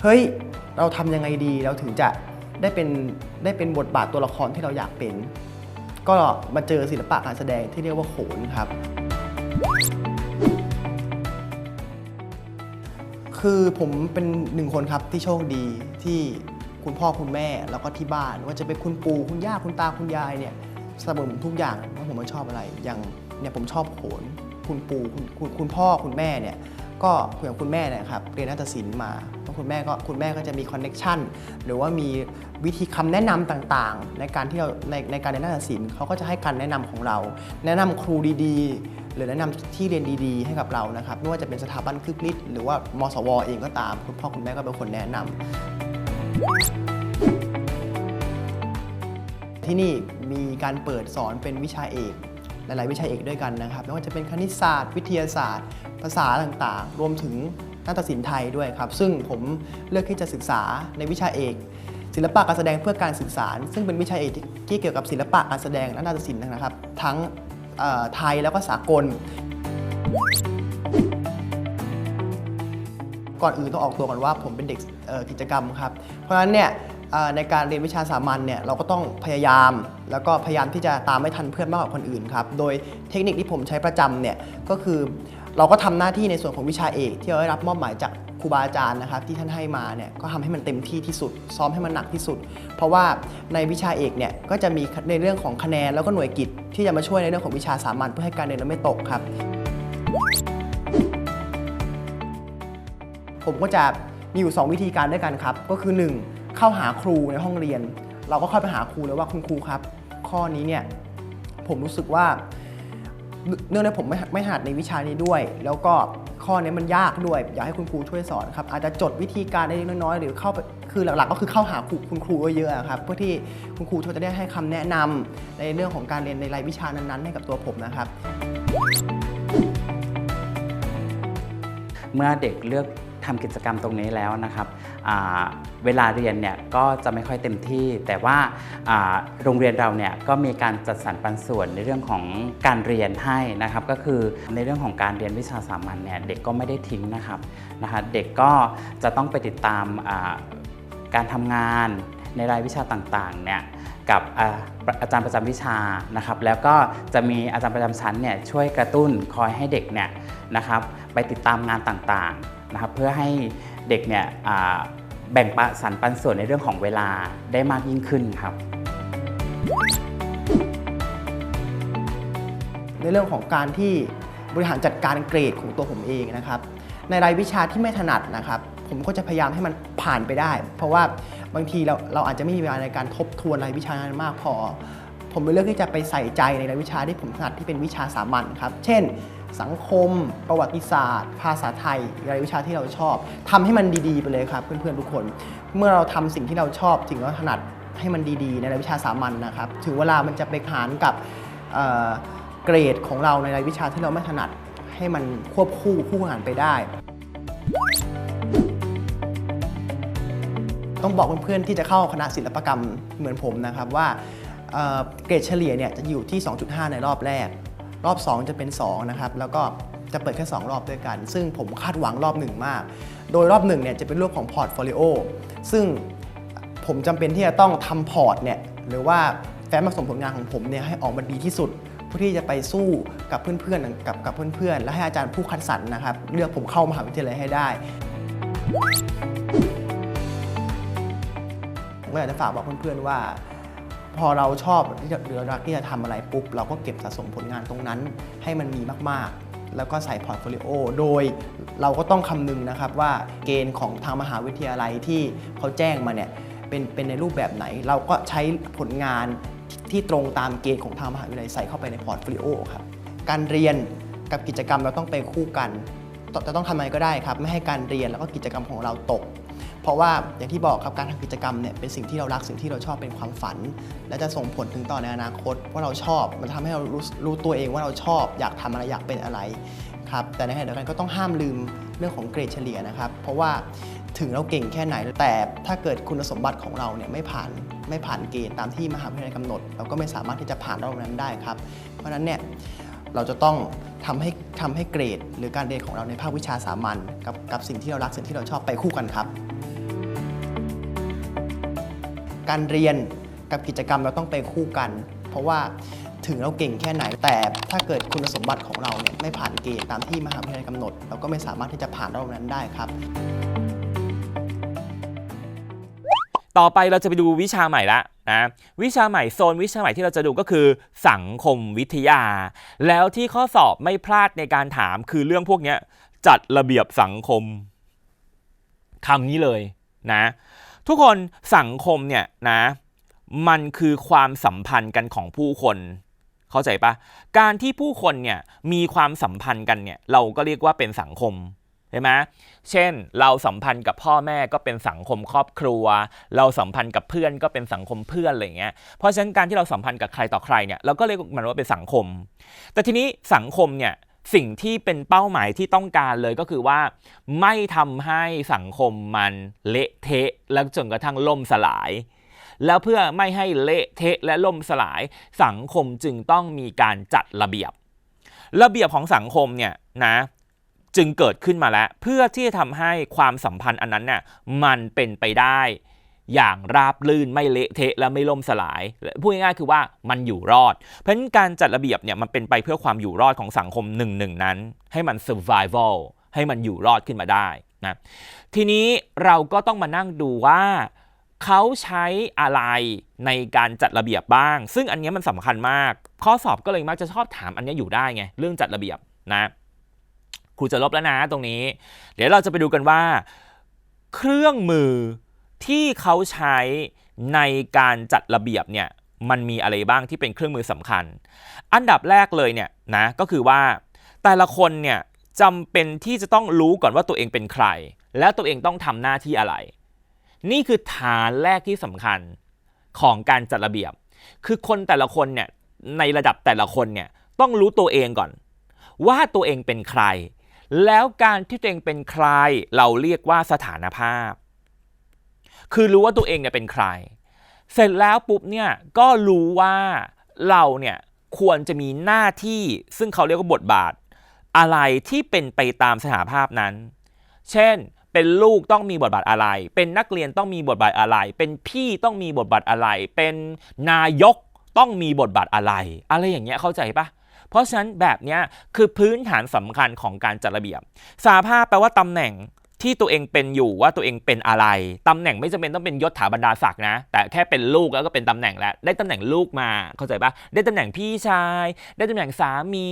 เฮ้ยเราทำยังไงดีเราถึงจะได้เป็นบทบาทตัวละครที่เราอยากเป็นก็มาเจอศิลปะการแสดงที่เรียกว่าโขนครับคือผมเป็นหนึ่งคนครับที่โชคดีที่คุณพ่อคุณแม่แล้วก็ที่บ้านว่าจะเป็นคุณปู่คุณย่าคุณตาคุณยายเนี่ยสนับสนุนทุกอย่างว่าผมชอบอะไรอย่างเนี่ยผมชอบโขนคุณปู่คุณพ่อคุณแม่เนี่ยก็อย่างคุณแม่เนี่ยครับเรียนนาฏศิลป์มาแล้วคุณแม่ก็จะมีคอนเน็กชันหรือว่ามีวิธีคำแนะนำต่างๆในการที่เราในการเรียนนาฏศิลป์เขาก็จะให้การแนะนำของเราแนะนำครูดีๆหรือแนะนำที่เรียนดีๆให้กับเรานะครับไม่ว่าจะเป็นสถาบันคึกฤทธิ์หรือว่ามสวเองก็ตามคุณพ่อคุณแม่ก็เป็นคนแนะนำที่นี่มีการเปิดสอนเป็นวิชาเอกหลายๆวิชาเอกด้วยกันนะครับไม่ว่าจะเป็นคณิตศาสตร์วิทยาศาสตร์ภาษาต่างๆรวมถึงนาฏศิลป์ไทยด้วยครับซึ่งผมเลือกที่จะศึกษาในวิชาเอกศิลปะการแสดงเพื่อการสื่อสารซึ่งเป็นวิชาเอกที่เกี่ยวกับศิลปะการแสดงและนาฏศิลป์นะครับทั้งไทยแล้วก็สากลก่อนอื่นต้องออกตัวก่อนว่าผมเป็นเด็กกิจกรรมครับเพราะฉะนั้นเนี่ยในการเรียนวิชาสามัญเนี่ยเราก็ต้องพยายามแล้วก็พยายามที่จะตามไม่ทันเพื่อนมากกว่าคนอื่นครับโดยเทคนิคที่ผมใช้ประจำเนี่ยก็คือเราก็ทำหน้าที่ในส่วนของวิชาเอกที่เราได้รับมอบหมายจากครูบาอาจารย์นะครับที่ท่านให้มาเนี่ยก็ทำให้มันเต็มที่ที่สุดซ้อมให้มันหนักที่สุดเพราะว่าในวิชาเอกเนี่ยก็จะมีในเรื่องของคะแนนแล้วก็หน่วยกิตที่จะมาช่วยในเรื่องของวิชาสามัญเพื่อให้การเรียนเราไม่ตกครับผมก็จะมีอยู่2วิธีการด้วยกันครับก็คือ1เข้าหาครูในห้องเรียนเราก็เข้าไปหาครูเลยว่าคุณครูครับข้อนี้เนี่ยผมรู้สึกว่าเนื่องจากผมไม่ถนัดในวิชานี้ด้วยแล้วก็ข้อนี้มันยากด้วยอยากให้คุณครูช่วยสอนครับอาจจะจดวิธีการได้เล็กน้อยหรือเข้าไปคือหลักๆก็คือเข้าหาคุณครูเยอะๆครับเพื่อที่คุณครูจะได้ให้คำแนะนำในเรื่องของการเรียนในรายวิชานั้นๆให้กับตัวผมนะครับเมื่อเด็กเลือกทำกิจกรรมตรงนี้แล้วนะครับเวลาเรียนเนี่ยก็จะไม่ค่อยเต็มที่แต่ว่าโรงเรียนเราเนี่ยก็มีการจัดสรรปันส่วนในเรื่องของการเรียนให้นะครับก็คือในเรื่องของการเรียนวิชาสามัญเนี่ยเด็กก็ไม่ได้ทิ้งนะครับเด็กก็จะต้องไปติดตามการทำงานในรายวิชาต่างๆเนี่ยกับอาจารย์ประจำวิชานะครับแล้วก็จะมีอาจารย์ประจำชั้นเนี่ยช่วยกระตุ้นคอยให้เด็กเนี่ยนะครับไปติดตามงานต่างๆนะครับเพื่อให้เด็กเนี่ยแบ่งสรรปันส่วนในเรื่องของเวลาได้มากยิ่งขึ้นครับในเรื่องของการที่บริหารจัดการเกรดของตัวผมเองนะครับในรายวิชาที่ไม่ถนัดนะครับผมก็จะพยายามให้มันผ่านไปได้เพราะว่าบางทีเราอาจจะไม่มีเวลาในการทบทวนรายวิชานั้นมากพอผมเลยเลือกที่จะไปใส่ใจในรายวิชาที่ผมถนัดที่เป็นวิชาสามัญครับเช่นสังคมประวัติศาสตร์ภาษาไทยรายวิชาที่เราชอบทำให้มันดีๆไปเลยครับเพื่อนๆทุกคนเมื่อเราทำสิ่งที่เราชอบสิ่งที่เราถนัดให้มันดีๆในรายวิชาสามัญนะครับถึงเวลามันจะไปหารกับเกรดของเราในรายวิชาที่เราไม่ถนัดให้มันควบคู่งานไปได้ต้องบอกเพื่อนๆที่จะเข้าคณะศิลปกรรมเหมือนผมนะครับว่าเกรดเฉลี่ยเนี่ยจะอยู่ที่ 2.5 ในรอบแรกรอบ2จะเป็น2นะครับแล้วก็จะเปิดแค่2รอบด้วยกันซึ่งผมคาดหวังรอบ1มากโดยรอบ1เนี่ยจะเป็นรูปของพอร์ตโฟลิโอซึ่งผมจำเป็นที่จะต้องทำพอร์ตเนี่ยหรือว่าแฟ้มผสมผลงานของผมเนี่ยให้ออกมาดีที่สุดเพื่อที่จะไปสู้กับเพื่อนๆกับเพื่อนๆและให้อาจารย์ผู้คัดสรรนะครับเลือกผมเข้ามหาวิทยาลัยให้ได้ผมอยากจะฝากบอกเพื่อนๆว่าพอเราชอบหรือรักที่จะทำอะไรปุ๊บเราก็เก็บสะสมผลงานตรงนั้นให้มันมีมากๆแล้วก็ใส่พอร์ตโฟลิโอโดยเราก็ต้องคำนึงนะครับว่าเกณฑ์ของทางมหาวิทยาลัยที่เขาแจ้งมาเนี่ย เป็นในรูปแบบไหนเราก็ใช้ผลงานที่ตรงตามเกณฑ์ของทางมหาวิทยาลัยใส่เข้าไปในพอร์ตโฟลิโอครับการเรียนกับกิจกรรมเราต้องไปคู่กันจะต้องทำอะไรก็ได้ครับไม่ให้การเรียนแล้วก็กิจกรรมของเราตกเพราะว่าอย่างที่บอกครับการทำกิจกรรมเนี่ยเป็นสิ่งที่เรารักสิ่งที่เราชอบเป็นความฝันและจะส่งผลถึงต่อในอนาคตว่าเราชอบมันทำให้เรารู้ตัวเองว่าเราชอบอยากทำอะไรอยากเป็นอะไรครับแต่ในขณะเดียวกันก็ต้องห้ามลืมเรื่องของเกรดเฉลี่ยนะครับเพราะว่าถึงเราเก่งแค่ไหนแต่ถ้าเกิดคุณสมบัติของเราเนี่ยไม่ผ่านเกณฑ์ตามที่มหาวิทยาลัยกำหนดเราก็ไม่สามารถที่จะผ่านระดับนั้นได้ครับเพราะฉะนั้นเนี่ยเราจะต้องทำให้เกรดหรือการเรียนของเราในภาควิชาสามัญกับสิ่งที่เรารักสิ่งที่เราชอบไปคู่กันครับการเรียนกับกิจกรรมเราต้องไปคู่กันเพราะว่าถึงเราเก่งแค่ไหนแต่ถ้าเกิดคุณสมบัติของเราเนี่ยไม่ผ่านเกณฑ์ตามที่มหาวิทยาลัยกำหนดเราก็ไม่สามารถที่จะผ่านระดับนั้นได้ครับต่อไปเราจะไปดูวิชาใหม่ละนะวิชาใหม่โซนวิชาใหม่ที่เราจะดูก็คือสังคมวิทยาแล้วที่ข้อสอบไม่พลาดในการถามคือเรื่องพวกนี้จัดระเบียบสังคมคำนี้เลยนะทุกคนสังคมเนี่ยนะมันคือความสัมพันธ์กันของผู้คนเข้าใจปะการที่ผู้คนเนี่ยมีความสัมพันธ์กันเนี่ยเราก็เรียกว่าเป็นสังคมใช่ไหมเช่นเราสัมพันธ์กับพ่อแม่ก็เป็นสังคมครอบครัวเราสัมพันธ์กับเพื่อนก็เป็นสังคมเพื่อนอะไรเงี้ยเพราะฉะนั้นการที่เราสัมพันธ์กับใครต่อใครเนี่ยเราก็เรียกมันว่าเป็นสังคมแต่ทีนี้สังคมเนี่ยสิ่งที่เป็นเป้าหมายที่ต้องการเลยก็คือว่าไม่ทำให้สังคมมันเละเทะแล้วจนกระทั่งล่มสลายแล้วเพื่อไม่ให้เละเทะและล่มสลายสังคมจึงต้องมีการจัดระเบียบของสังคมเนี่ยนะจึงเกิดขึ้นมาแล้วเพื่อที่จะทำให้ความสัมพันธ์อันนั้นเนี่ยมันเป็นไปได้อย่างราบรื่นไม่เละเทะและไม่ล่มสลายพูดง่ายๆคือว่ามันอยู่รอดเพราะฉะนั้นการจัดระเบียบเนี่ยมันเป็นไปเพื่อความอยู่รอดของสังคมหนึ่งนั้นให้มัน survival ให้มันอยู่รอดขึ้นมาได้นะทีนี้เราก็ต้องมานั่งดูว่าเขาใช้อะไรในการจัดระเบียบบ้างซึ่งอันนี้มันสำคัญมากข้อสอบก็เลยมักจะชอบถามอันนี้อยู่ได้ไงเรื่องจัดระเบียบนะครูจะลบแล้วนะตรงนี้เดี๋ยวเราจะไปดูกันว่าเครื่องมือที่เขาใช้ในการจัดระเบียบเนี่ยมันมีอะไรบ้างที่เป็นเครื่องมือสำคัญอันดับแรกเลยเนี่ยนะก็คือว่าแต่ละคนเนี่ยจำเป็นที่จะต้องรู้ก่อนว่าตัวเองเป็นใครและตัวเองต้องทำหน้าที่อะไรนี่คือฐานแรกที่สำคัญของการจัดระเบียบคือคนแต่ละคนเนี่ยในระดับแต่ละคนเนี่ยต้องรู้ตัวเองก่อนว่าตัวเองเป็นใครแล้วการที่ตัวเองเป็นใครเราเรียกว่าสถานภาพคือรู้ว่าตัวเองเนี่ยเป็นใครเสร็จแล้วปุ๊บเนี่ยก็รู้ว่าเราเนี่ยควรจะมีหน้าที่ซึ่งเขาเรียกว่าบทบาทอะไรที่เป็นไปตามสถานภาพนั้นเช่นเป็นลูกต้องมีบทบาทอะไรเป็นนักเรียนต้องมีบทบาทอะไรเป็นพี่ต้องมีบทบาทอะไรเป็นนายกต้องมีบทบาทอะไรอย่างเงี้ยเข้าใจปะเพราะฉะนั้นแบบนี้คือพื้นฐานสำคัญของการจัดระเบียบสหภาพแปลว่าตำแหน่งที่ตัวเองเป็นอยู่ว่าตัวเองเป็นอะไรตำแหน่งไม่จำเป็นต้องเป็นยศถาบรรดาศักดิ์นะแต่แค่เป็นลูกแล้วก็เป็นตำแหน่งแล้วได้ตำแหน่งลูกมาเข้าใจปะได้ตำแหน่งพี่ชายได้ตำแหน่งสามี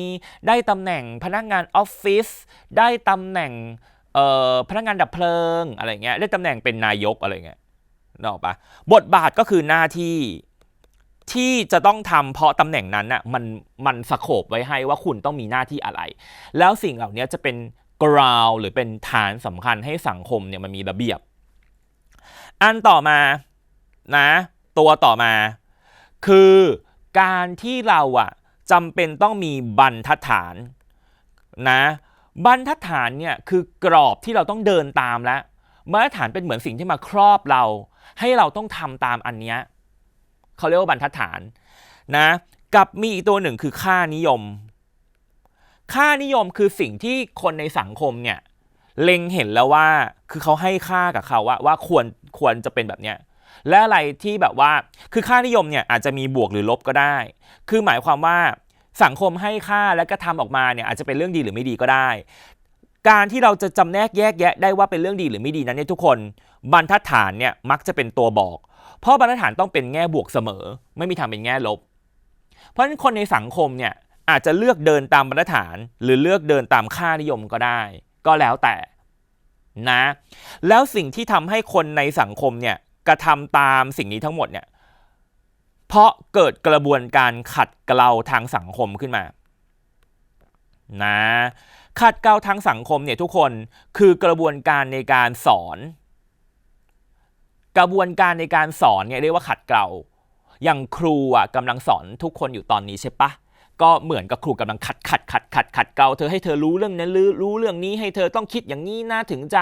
ได้ตำแหน่งพนักงานออฟฟิศได้ตำแหน่งพนักงานดับเพลิงอะไรเงี้ยได้ตำแหน่งเป็นนายกอะไรเงี้ยนึกออกปะบทบาทก็คือหน้าที่จะต้องทำเพราะตำแหน่งนั้นน่ะมันสโคปไว้ให้ว่าคุณต้องมีหน้าที่อะไรแล้วสิ่งเหล่านี้จะเป็น ground หรือเป็นฐานสำคัญให้สังคมเนี่ยมันมีระเบียบอันต่อมานะตัวต่อมาคือการที่เราจำเป็นต้องมีบรรทัดฐานนะบรรทัดฐานเนี่ยคือกรอบที่เราต้องเดินตามแล้วบรรทัดฐานเป็นเหมือนสิ่งที่มาครอบเราให้เราต้องทำตามอันเนี้ยเขาเรียกว่าบรรทัดฐานนะกับมีอีกตัวหนึ่งคือค่านิยมคือสิ่งที่คนในสังคมเนี่ยเล็งเห็นแล้วว่าคือเขาให้ค่ากับเขาว่าควรจะเป็นแบบเนี้ยและอะไรที่แบบว่าคือค่านิยมเนี่ยอาจจะมีบวกหรือลบก็ได้คือหมายความว่าสังคมให้ค่าแล้วก็ทำออกมาเนี่ยอาจจะเป็นเรื่องดีหรือไม่ดีก็ได้การที่เราจะจำแนกแยกแยะได้ว่าเป็นเรื่องดีหรือไม่ดีนั้นเนี่ยทุกคนบรรทัดฐานเนี่ยมักจะเป็นตัวบอกเพราะบรรทัดฐานต้องเป็นแง่บวกเสมอไม่มีทางเป็นแง่ลบเพราะฉะนั้นคนในสังคมเนี่ยอาจจะเลือกเดินตามบรรทัดฐานหรือเลือกเดินตามค่านิยมก็ได้ก็แล้วแต่นะแล้วสิ่งที่ทำให้คนในสังคมเนี่ย กระทำตามสิ่งนี้ทั้งหมดเนี่ยเพราะเกิดกระบวนการขัดเกลาทางสังคมขึ้นมานะขัดเกลาทางสังคมเนี่ยทุกคนคือกระบวนการในการสอนกระบวนการในการสอนเนี่ยเรียกว่าขัดเกลาอย่างครูอ่ะกำลังสอนทุกคนอยู่ตอนนี้ใช่ปะก็เหมือนกับครูกำลังขัดเกลาเธอให้เธอรู้เรื่องนั้นรู้เรื่องนี้ให้เธอต้องคิดอย่างนี้นะถึงจะ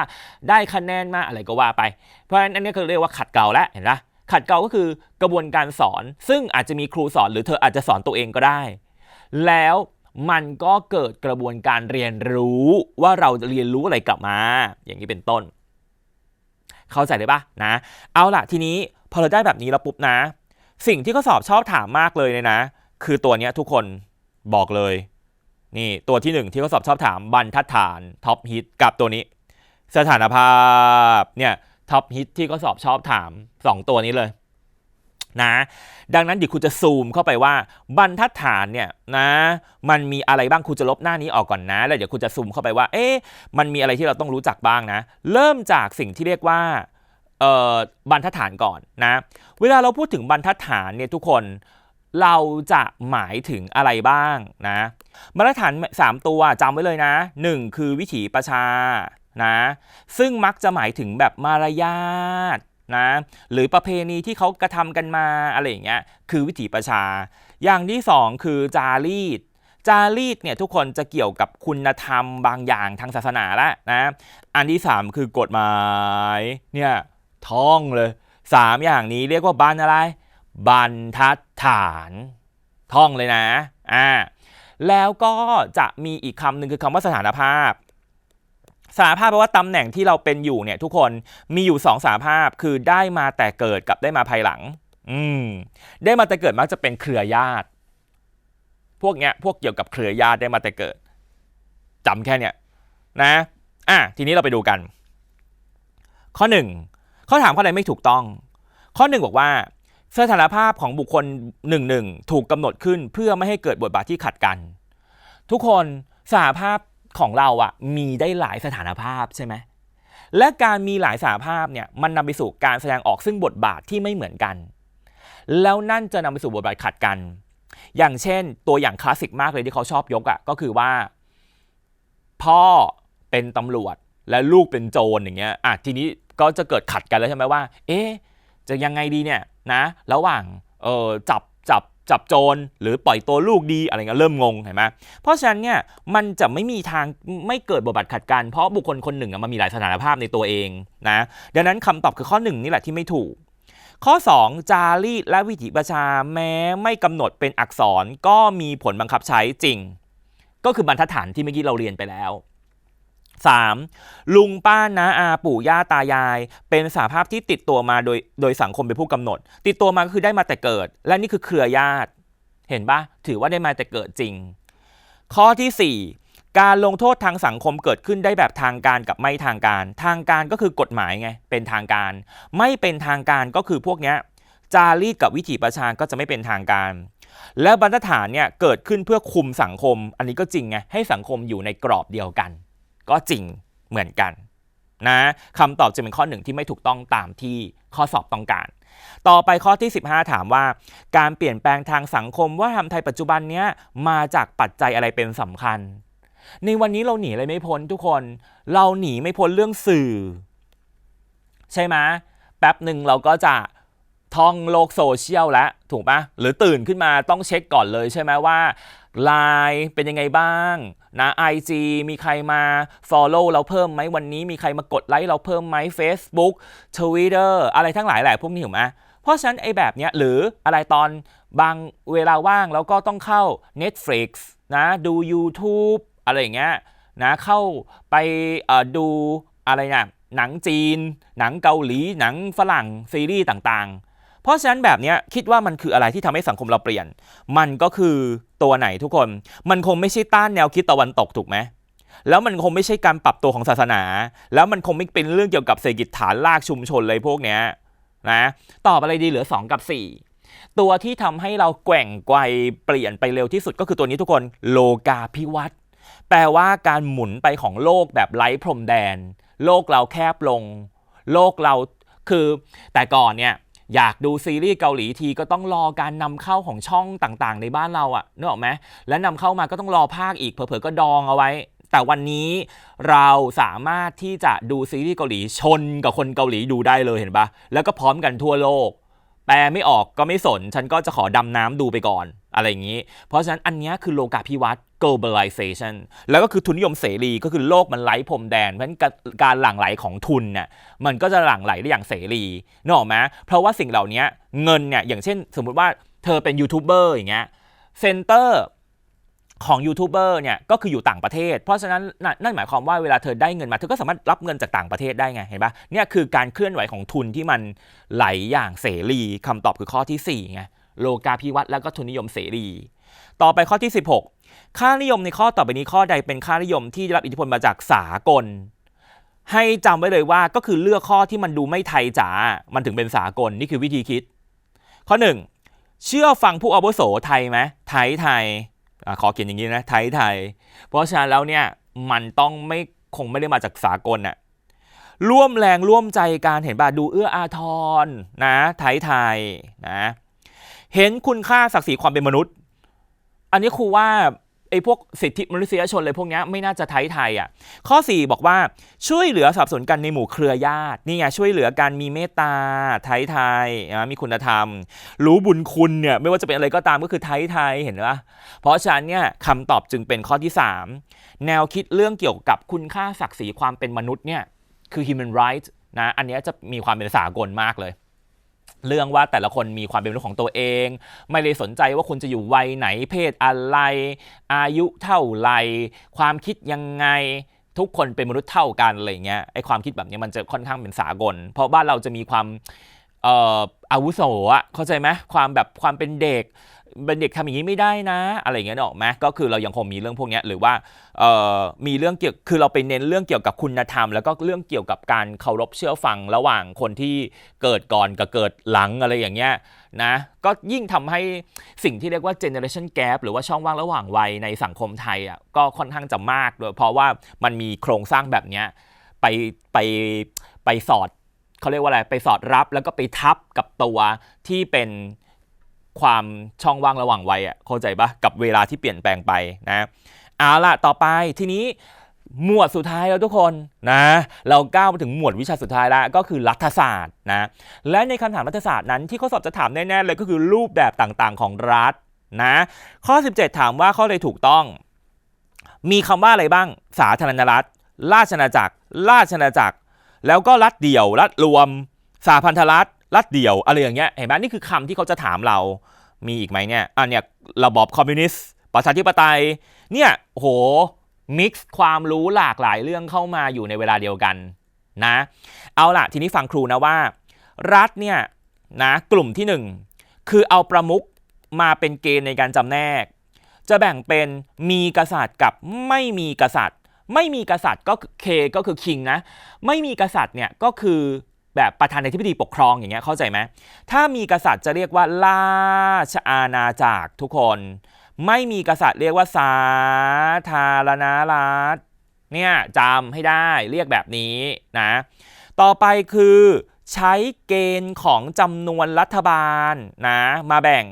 ได้คะแนนมาอะไรก็ว่าไปเพราะฉะนั้นอันนี้คือเรียกว่าขัดเกลาแล้วเห็นปะขัดเกลาก็คือกระบวนการสอนซึ่งอาจจะมีครูสอนหรือเธออาจจะสอนตัวเองก็ได้แล้วมันก็เกิดกระบวนการเรียนรู้ว่าเราจะเรียนรู้อะไรกลับมาอย่างนี้เป็นต้นเข้าใจได้ปะนะเอาล่ะทีนี้พอเราได้แบบนี้แล้วปุ๊บนะสิ่งที่ข้อสอบชอบถามมากเลยเนี่ยนะคือตัวนี้ทุกคนบอกเลยนี่ตัวที่1ที่ข้อสอบชอบถามบรรทัดฐานท็อปฮิตกับตัวนี้สถานภาพเนี่ยท็อปฮิตที่ข้อสอบชอบถาม2ตัวนี้เลยนะดังนั้นเดี๋ยวครูจะซูมเข้าไปว่าบรรทัดฐานเนี่ยนะมันมีอะไรบ้างครูจะลบหน้านี้ออกก่อนนะแล้วเดี๋ยวครูจะซูมเข้าไปว่ามันมีอะไรที่เราต้องรู้จักบ้างนะเริ่มจากสิ่งที่เรียกว่าบรรทัดฐานก่อนนะเวลาเราพูดถึงบรรทัดฐานเนี่ยทุกคนเราจะหมายถึงอะไรบ้างนะบรรทัดฐาน3ตัวจำไว้เลยนะ1คือวิถีประชานะซึ่งมักจะหมายถึงแบบมารยาทนะหรือประเพณีที่เขากระทำกันมาอะไรอย่างเงี้ยคือวิถีประชาอย่างที่2คือจารีตเนี่ยทุกคนจะเกี่ยวกับคุณธรรมบางอย่างทางศาสนาแล้วนะอันที่3คือกฎหมายเนี่ยท่องเลย3อย่างนี้เรียกว่าบรรอะไรบรรทัดฐานท่องเลยนะแล้วก็จะมีอีกคำหนึ่งคือคำว่าสถานภาพแปลว่าตำแหน่งที่เราเป็นอยู่เนี่ยทุกคนมีอยู่2สถานภาพคือได้มาแต่เกิดกับได้มาภายหลังได้มาแต่เกิดมักจะเป็นเครือญาติพวกเนี้ยพวกเกี่ยวกับเครือญาติได้มาแต่เกิดจำแค่เนี้ยนะทีนี้เราไปดูกันข้อ1เขาถามข้อใดไม่ถูกต้องข้อ1บอกว่าสถานภาพของบุคคล1ถูกกำหนดขึ้นเพื่อไม่ให้เกิดบทบาทที่ขัดกันทุกคนสถานภาพของเราอ่ะมีได้หลายสถานภาพใช่ไหมและการมีหลายสถานภาพเนี่ยมันนำไปสู่การแสดงออกซึ่งบทบาทที่ไม่เหมือนกันแล้วนั่นจะนำไปสู่บทบาทขัดกันอย่างเช่นตัวอย่างคลาสสิกมากเลยที่เขาชอบยกอ่ะก็คือว่าพ่อเป็นตำรวจและลูกเป็นโจรอย่างเงี้ยทีนี้ก็จะเกิดขัดกันแล้วใช่ไหมว่าจะยังไงดีเนี่ยนะระหว่างจับโจรหรือปล่อยตัวลูกดีอะไรเงี้ยเริ่มงงเห็นไหมเพราะฉะนั้นเนี่ยมันจะไม่มีทางไม่เกิดบทบาทขัดกันเพราะบุคคลคนหนึ่งมันมีหลายสถานภาพในตัวเองนะดังนั้นคำตอบคือข้อ1นี่แหละที่ไม่ถูกข้อ2จารีตและวิถีประชาแม้ไม่กำหนดเป็นอักษรก็มีผลบังคับใช้จริงก็คือบรรทัดฐานที่เมื่อกี้เราเรียนไปแล้ว3ลุงป้าน้าอาปู่ย่าตายายเป็นสหภาพที่ติดตัวมาโดยสังคมเป็นผู้กำหนดติดตัวมาก็คือได้มาแต่เกิดและนี่คือเครือญาติเห็นปะถือว่าได้มาแต่เกิดจริงข้อที่4การลงโทษทางสังคมเกิดขึ้นได้แบบทางการกับไม่ทางการก็คือกฎหมายไงเป็นทางการไม่เป็นทางการก็คือพวกเนี้ยจารีตกับวิถีประชาก็จะไม่เป็นทางการและบรรทัดฐานเนี่ยเกิดขึ้นเพื่อคุมสังคมอันนี้ก็จริงไงให้สังคมอยู่ในกรอบเดียวกันก็จริงเหมือนกันนะคำตอบจะเป็นข้อ1ที่ไม่ถูกต้องตามที่ข้อสอบต้องการต่อไปข้อที่15ถามว่าการเปลี่ยนแปลงทางสังคมวัฒนธรรมไทยปัจจุบันเนี้ยมาจากปัจจัยอะไรเป็นสำคัญในวันนี้เราหนีอะไรไม่พ้นทุกคนเราหนีไม่พ้นเรื่องสื่อใช่ไหมแป๊บหนึ่งเราก็จะท่องโลกโซเชียลแล้วถูกปะหรือตื่นขึ้นมาต้องเช็คก่อนเลยใช่ไหมว่าไลน์เป็นยังไงบ้างนะ IG มีใครมา follow เราเพิ่มไหมวันนี้มีใครมากดไลค์เราเพิ่มไหม Facebook Twitter อะไรทั้งหลายแหละพวกนี้ถูกไหมเพราะฉะนั้นไอ้แบบเนี้ยหรืออะไรตอนบางเวลาว่างแล้วก็ต้องเข้า Netflix นะดู YouTube อะไรอย่างเงี้ยนะเข้าไปดูอะไรนะหนังจีนหนังเกาหลีหนังฝรั่งซีรีส์ต่างๆเพราะฉะนั้นแบบนี้คิดว่ามันคืออะไรที่ทำให้สังคมเราเปลี่ยนมันก็คือตัวไหนทุกคนมันคงไม่ใช่ต้านแนวคิดตะวันตกถูกไหมแล้วมันคงไม่ใช่การปรับตัวของศาสนาแล้วมันคงไม่เป็นเรื่องเกี่ยวกับเศรษฐกิจฐานรากชุมชนเลยพวกเนี้ยนะตอบอะไรดีเหลือ2กับ4ตัวที่ทำให้เราแกว่งไกวเปลี่ยนไปเร็วที่สุดก็คือตัวนี้ทุกคนโลกาภิวัตน์แปลว่าการหมุนไปของโลกแบบไร้พรมแดนโลกเราแคบลงโลกเรา คือแต่ก่อนเนี่ยอยากดูซีรีส์เกาหลีทีก็ต้องรอการนำเข้าของช่องต่างๆในบ้านเราอะนึกออกไหมและนำเข้ามาก็ต้องรอภาคอีกเผลอๆก็ดองเอาไว้แต่วันนี้เราสามารถที่จะดูซีรีส์เกาหลีชนกับคนเกาหลีดูได้เลยเห็นปะแล้วก็พร้อมกันทั่วโลกแปลไม่ออกก็ไม่สนฉันก็จะขอดำน้ำดูไปก่อนอะไรอย่างนี้เพราะฉะนั้นอันนี้คือโลกาภิวัตน์ globalization แล้วก็คือทุนนิยมเสรีก็คือโลกมันไร้พรมแดนเพราะฉะนั้นการหลั่งไหลของทุนเนี่ยมันก็จะหลั่งไหลได้อย่างเสรีนึกออกไหมเพราะว่าสิ่งเหล่านี้เงินเนี่ยอย่างเช่นสมมุติว่าเธอเป็นยูทูบเบอร์อย่างเงี้ยเซ็นเตอร์ของยูทูบเบอร์เนี่ยก็คืออยู่ต่างประเทศเพราะฉะนั้นนั่นหมายความว่าเวลาเธอได้เงินมาเธอก็สามารถรับเงินจากต่างประเทศได้ไงเห็นปะเนี่ยคือการเคลื่อนไหวของทุนที่มันไหลอย่างเสรีคำตอบคือข้อที่4ไงโลกาภิวัตน์แล้วก็ทุนนิยมเสรีต่อไปข้อที่16ค่านิยมในข้อต่อไปนี้ข้อใดเป็นค่านิยมที่ได้รับอิทธิพลมาจากสากลให้จำไว้เลยว่าก็คือเลือกข้อที่มันดูไม่ไทยจ๋ามันถึงเป็นสากลนี่คือวิธีคิดข้อ1เชื่อฟังผู้อาวุโสไทยไหมไทยขอเขียนอย่างนี้นะไทยเพราะฉะนั้นแล้วเนี่ยมันต้องคงไม่ได้มาจากสากลน่ะร่วมแรงร่วมใจการเห็นป่ะดูเอื้ออาทรนะไทยนะเห็นคุณค่าศักดิ์ศรีความเป็นมนุษย์อันนี้ครูว่าไอ้พวกสิทธิมนุษยชนเลยพวกนี้ไม่น่าจะไทยอ่ะข้อ4บอกว่าช่วยเหลือสนับสนุนกันในหมู่เครือญาตินี่ไงช่วยเหลือกันมีเมตตาไทยมีคุณธรรมรู้บุญคุณเนี่ยไม่ว่าจะเป็นอะไรก็ตามก็คือไทยเห็นปะเพราะฉะนั้นเนี่ยคำตอบจึงเป็นข้อที่3แนวคิดเรื่องเกี่ยวกับคุณค่าศักดิ์ศรีความเป็นมนุษย์เนี่ยคือ human rights นะอันนี้จะมีความเป็นสากลมากเลยเรื่องว่าแต่ละคนมีความเป็นมนุษย์ของตัวเองไม่ได้สนใจว่าคุณจะอยู่วัยไหนเพศอะไรอายุเท่าไรความคิดยังไงทุกคนเป็นมนุษย์เท่ากันอะไรเงี้ยไอความคิดแบบนี้มันจะค่อนข้างเป็นสากลเพราะบ้านเราจะมีความอาวุโสอะเข้าใจไหมความเป็นเด็กทำอย่างนี้ไม่ได้นะอะไรเงี้ยออกไหมก็คือเรายังคงมีเรื่องพวกนี้หรือว่ามีเรื่องเกี่ยวคือเราไปเน้นเรื่องเกี่ยวกับคุณธรรมแล้วก็เรื่องเกี่ยวกับการเคารพเชื่อฟังระหว่างคนที่เกิดก่อนกับเกิดหลังอะไรอย่างเงี้ยนะก็ยิ่งทำให้สิ่งที่เรียกว่า generation gap หรือว่าช่องว่างระหว่างวัยในสังคมไทยอ่ะก็ค่อนข้างจะมากด้วยเพราะว่ามันมีโครงสร้างแบบนี้ไปสอดเขาเรียกว่าอะไรไปสอดรับแล้วก็ไปทับกับตัวที่เป็นความช่องว่างระหว่างวัยอ่ะเข้าใจปะกับเวลาที่เปลี่ยนแปลงไปนะเอาล่ะต่อไปทีนี้หมวดสุดท้ายแล้วทุกคนนะเราก้าวมาถึงหมวดวิชาสุดท้ายแล้วก็คือรัฐศาสตร์นะและในคำถามรัฐศาสตร์นั้นที่ข้อสอบจะถามแน่ๆเลยก็คือรูปแบบต่างๆของรัฐนะข้อ17ถามว่าข้อใดถูกต้องมีคำว่าอะไรบ้างสาธารณรัฐราชอาณาจักรแล้วก็รัฐเดี่ยวรัฐรวมสหพันธรัฐรัฐเดี่ยวอะไรอย่างเงี้ยเห็นไหมนี่คือคำที่เขาจะถามเรามีอีกไหมเนี่ยเนี่ยระบอบคอมมิวนิสต์ประชาธิปไตยเนี่ยโหมิกซ์ความรู้หลากหลายเรื่องเข้ามาอยู่ในเวลาเดียวกันนะเอาล่ะทีนี้ฟังครูนะว่ารัฐเนี่ยนะกลุ่มที่1คือเอาประมุขมาเป็นเกณฑ์ในการจำแนกจะแบ่งเป็นมีกษัตริย์กับไม่มีกษัตริย์ไม่มีกษัตริย์ก็คือ king นะไม่มีกษัตริย์เนี่ยก็คือแบบประธานาธิบดีปกครองอย่างเงี้ยเข้าใจไหมถ้ามีกษัตริย์จะเรียกว่าราชอาณาจักรทุกคนไม่มีกษัตริย์เรียกว่าสาธารณรัฐเนี่ยจำให้ได้เรียกแบบนี้นะต่อไปคือใช้เกณฑ์ของจำนวนรัฐบาลนะมาแบ่ง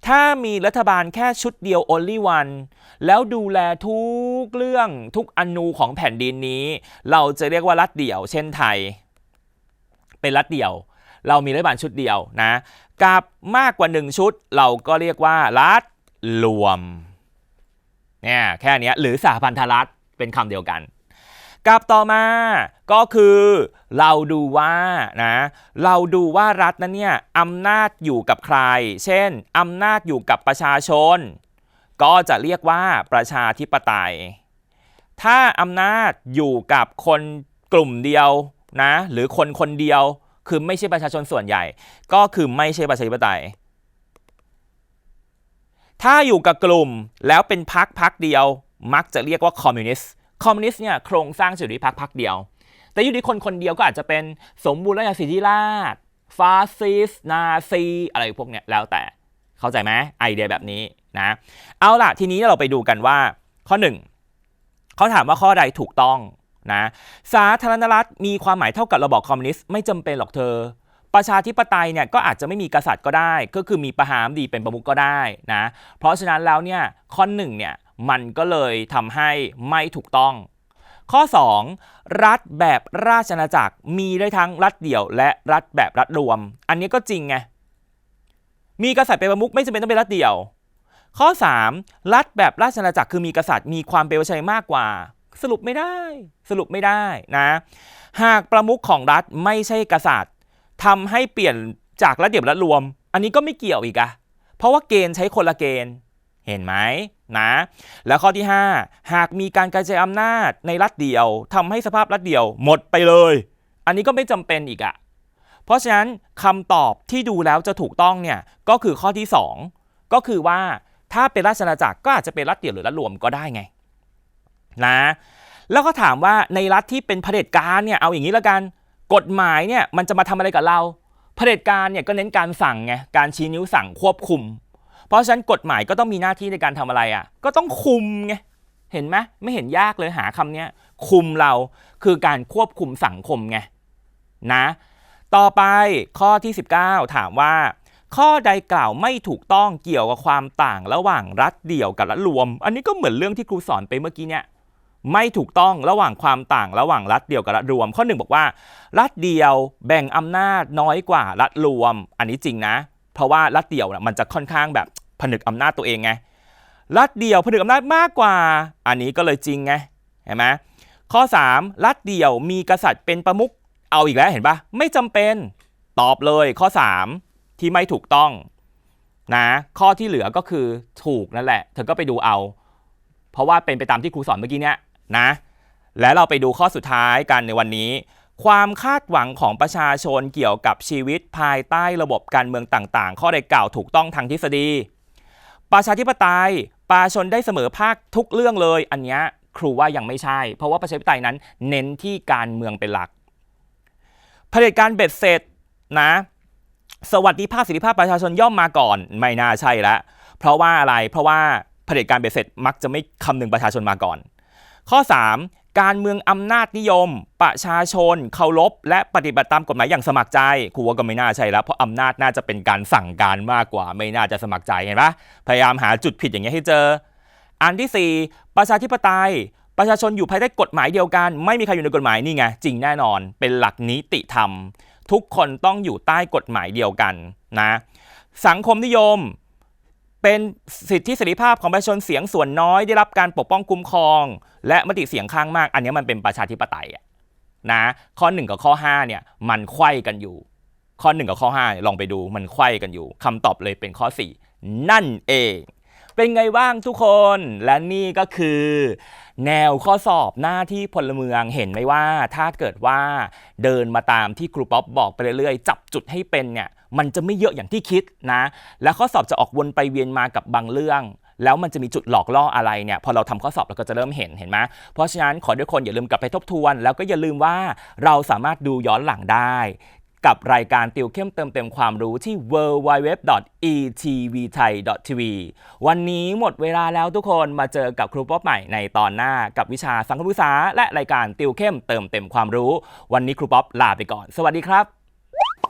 ถ้ามีรัฐบาลแค่ชุดเดียว only one แล้วดูแลทุกเรื่องทุกอนูของแผ่นดินนี้เราจะเรียกว่ารัฐเดี่ยวเช่นไทยเป็นรัฐเดี่ยวเรามีรัฐบาลชุดเดียวนะกับมากกว่า1ชุดเราก็เรียกว่ารัฐรวมเนี่ยแค่นี้หรือสหพันธรัฐเป็นคำเดียวกันกับต่อมาก็คือเราดูว่ารัฐนั้นเนี่ยอำนาจอยู่กับใครเช่นอำนาจอยู่กับประชาชนก็จะเรียกว่าประชาธิปไตยถ้าอำนาจอยู่กับคนกลุ่มเดียวนะหรือคนเดียวคือไม่ใช่ประชาชนส่วนใหญ่ก็คือไม่ใช่ประชาธิปไตยถ้าอยู่กับกลุ่มแล้วเป็นพรรคเดียวมักจะเรียกว่าคอมมิวนิสต์เนี่ยโครงสร้างอยู่ที่พรรคเดียวแต่อยู่ที่คนเดียวก็อาจจะเป็นสมบูรณาญาสิทธิราชย์ฟาสซิสต์นาซีอะไรพวกเนี้ยแล้วแต่เข้าใจไหมไอเดียแบบนี้นะเอาล่ะทีนี้เราไปดูกันว่าข้อ1เขาถามว่าข้อใดถูกต้อง นะสาธารณรัฐมีความหมายเท่ากับระบอบคอมมิวนิสต์ไม่จำเป็นหรอกเธอประชาธิปไตยเนี่ยก็อาจจะไม่มีกษัตริย์ก็ได้ก็คือมีประหารดีเป็นประมุขก็ได้นะเพราะฉะนั้นแล้วเนี่ยข้อ1เนี่ยมันก็เลยทำให้ไม่ถูกต้องข้อ2รัฐแบบราชอาณาจักรมีได้ทั้งรัฐเดี่ยวและรัฐแบบรัฐรวมอันนี้ก็จริงไงมีกษัตริย์เป็นประมุขไม่จำเป็นต้องเป็นรัฐเดี่ยวข้อ3รัฐแบบราชอาณาจักรคือมีกษัตริย์มีความเป็นประชาธิปไตยมากกว่าสรุปไม่ได้นะหากประมุขของรัฐไม่ใช่กษัตริย์ทำให้เปลี่ยนจากรัฐเดี่ยวรัฐรวมอันนี้ก็ไม่เกี่ยวอีกอะเพราะว่าเกณฑ์ใช้คนละเกณฑ์เห็นไหมนะแล้วข้อที่5หากมีการกระจายอำนาจในรัฐเดียวทำให้สภาพรัฐเดียวหมดไปเลยอันนี้ก็ไม่จำเป็นอีกอะเพราะฉะนั้นคำตอบที่ดูแล้วจะถูกต้องเนี่ยก็คือข้อที่2ก็คือว่าถ้าเป็นราชอาณาจักรก็อาจจะเป็นรัฐเดี่ยวหรือรัฐรวมก็ได้ไงนะแล้วก็ถามว่าในรัฐที่เป็นเผด็จการเนี่ยเอาอย่างนี้ละกันกฎหมายเนี่ยมันจะมาทำอะไรกับเราเผด็จการเนี่ยก็เน้นการสั่งไงการชี้นิ้วสั่งควบคุมเพราะฉะนั้นกฎหมายก็ต้องมีหน้าที่ในการทำอะไรอ่ะก็ต้องคุมไงเห็นไหมไม่เห็นยากเลยหาคำนี้คุมเราคือการควบคุมสังคมไงนะต่อไปข้อที่19ถามว่าข้อใดกล่าวไม่ถูกต้องเกี่ยวกับความต่างระหว่างรัฐเดี่ยวกับรัฐรวมอันนี้ก็เหมือนเรื่องที่ครูสอนไปเมื่อกี้เนี่ยไม่ถูกต้องระหว่างความต่างระหว่างรัฐเดี่ยวกับรัฐรวมข้อ1บอกว่ารัฐเดี่ยวแบ่งอำนาจน้อยกว่ารัฐรวมอันนี้จริงนะเพราะว่ารัฐเดี่ยวมันจะค่อนข้างแบบผนึกอำนาจตัวเองไงรัฐเดี่ยวผนึกอำนาจมากกว่าอันนี้ก็เลยจริงไงเห็นไหมข้อ3รัฐเดี่ยวมีกษัตริย์เป็นประมุขเอาอีกแล้วเห็นปะไม่จำเป็นตอบเลยข้อ3ที่ไม่ถูกต้องนะข้อที่เหลือก็คือถูกนั่นแหละเธอก็ไปดูเอาเพราะว่าเป็นไปตามที่ครูสอนเมื่อกี้เนี้ยนะและเราไปดูข้อสุดท้ายกันในวันนี้ความคาดหวังของประชาชนเกี่ยวกับชีวิตภายใต้ระบบการเมืองต่างๆข้อใดกล่าวถูกต้องทางทฤษฎีประชาธิปไตยประชาชนได้เสมอภาคทุกเรื่องเลยอันนี้ครูว่ายังไม่ใช่เพราะว่าประชาธิปไตยนั้นเน้นที่การเมืองเป็นหลักเผด็จการเบ็ดเสร็จนะสวัสดิภาพสิทธิภาพประชาชนย่อมมาก่อนไม่น่าใช่ละเพราะว่าอะไรเพราะว่าเผด็จการเบ็ดเสร็จมักจะไม่คำนึงประชาชนมาก่อนข้อ3การเมืองอำนาจนิยมประชาชนเคารพและปฏิบัติตามกฎหมายอย่างสมัครใจครูว่าก็ไม่น่าใช่แล้วเพราะอำนาจน่าจะเป็นการสั่งการมากกว่าไม่น่าจะสมัครใจเห็นปะพยายามหาจุดผิดอย่างเงี้ยให้เจออันที่4ประชาธิปไตยประชาชนอยู่ภายใต้กฎหมายเดียวกันไม่มีใครอยู่ในกฎหมายนี่ไงจริงแน่นอนเป็นหลักนิติธรรมทุกคนต้องอยู่ใต้กฎหมายเดียวกันนะสังคมนิยมเป็นสิทธิเสรีภาพของประชาชนเสียงส่วนน้อยได้รับการปกป้องคุ้มครองและมติเสียงข้างมากอันนี้มันเป็นประชาธิปไตยนะข้อ1กับข้อ5เนี่ยมันไขว้กันอยู่ข้อ1กับข้อ5ลองไปดูมันไขว้กันอยู่คำตอบเลยเป็นข้อ4นั่นเองเป็นไงบ้างทุกคนและนี่ก็คือแนวข้อสอบหน้าที่พลเมืองเห็นไหมว่าถ้าเกิดว่าเดินมาตามที่ครูป๊อปบอกไปเรื่อยๆจับจุดให้เป็นเนี่ยมันจะไม่เยอะอย่างที่คิดนะและข้อสอบจะออกวนไปเวียนมากับบางเรื่องแล้วมันจะมีจุดหลอกล่ออะไรเนี่ยพอเราทำข้อสอบเราก็จะเริ่มเห็นไหมเพราะฉะนั้นขอทุกคนอย่าลืมกลับไปทบทวนแล้วก็อย่าลืมว่าเราสามารถดูย้อนหลังได้กับรายการติวเข้มเติมเต็มความรู้ที่ www.etvthai.tv วันนี้หมดเวลาแล้วทุกคนมาเจอกับครูป๊อปใหม่ในตอนหน้ากับวิชาสังคมศึกษาและรายการติวเข้มเติมเต็มความรู้วันนี้ครูป๊อปลาไปก่อนสวัสดีครับ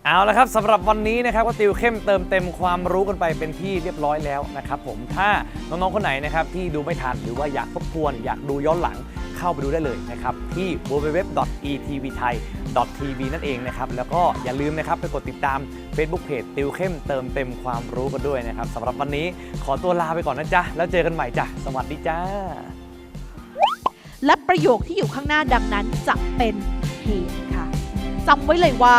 เอาละครับสำหรับวันนี้นะครับก็ติวเข้มเติมเต็มความรู้กันไปเป็นที่เรียบร้อยแล้วนะครับผมถ้าน้องๆคนไหนนะครับที่ดูไม่ทันหรือว่าอยากทบทวนอยากดูย้อนหลังเข้าไปดูได้เลยนะครับที่ www.etvthai.tv นั่นเองนะครับแล้วก็อย่าลืมนะครับไปกดติดตาม Facebook Page ติวเข้มเติมเต็มความรู้กันด้วยนะครับสำหรับวันนี้ขอตัวลาไปก่อนนะจ๊ะแล้วเจอกันใหม่จ้ะสวัสดีจ้าและประโยคที่อยู่ข้างหน้าดังนั้นจะเป็นเหตุค่ะจำไว้เลยว่า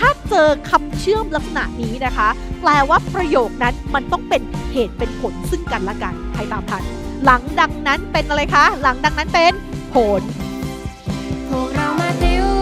ถ้าเจอคำเชื่อมลักษณะนี้นะคะแปลว่าประโยคนั้นมันต้องเป็นเหตุเป็นผลซึ่งกันและกันใครตามทันหลังดังนั้นเป็นอะไรคะหลังดังนั้นเป็นผลพวกเรามาติว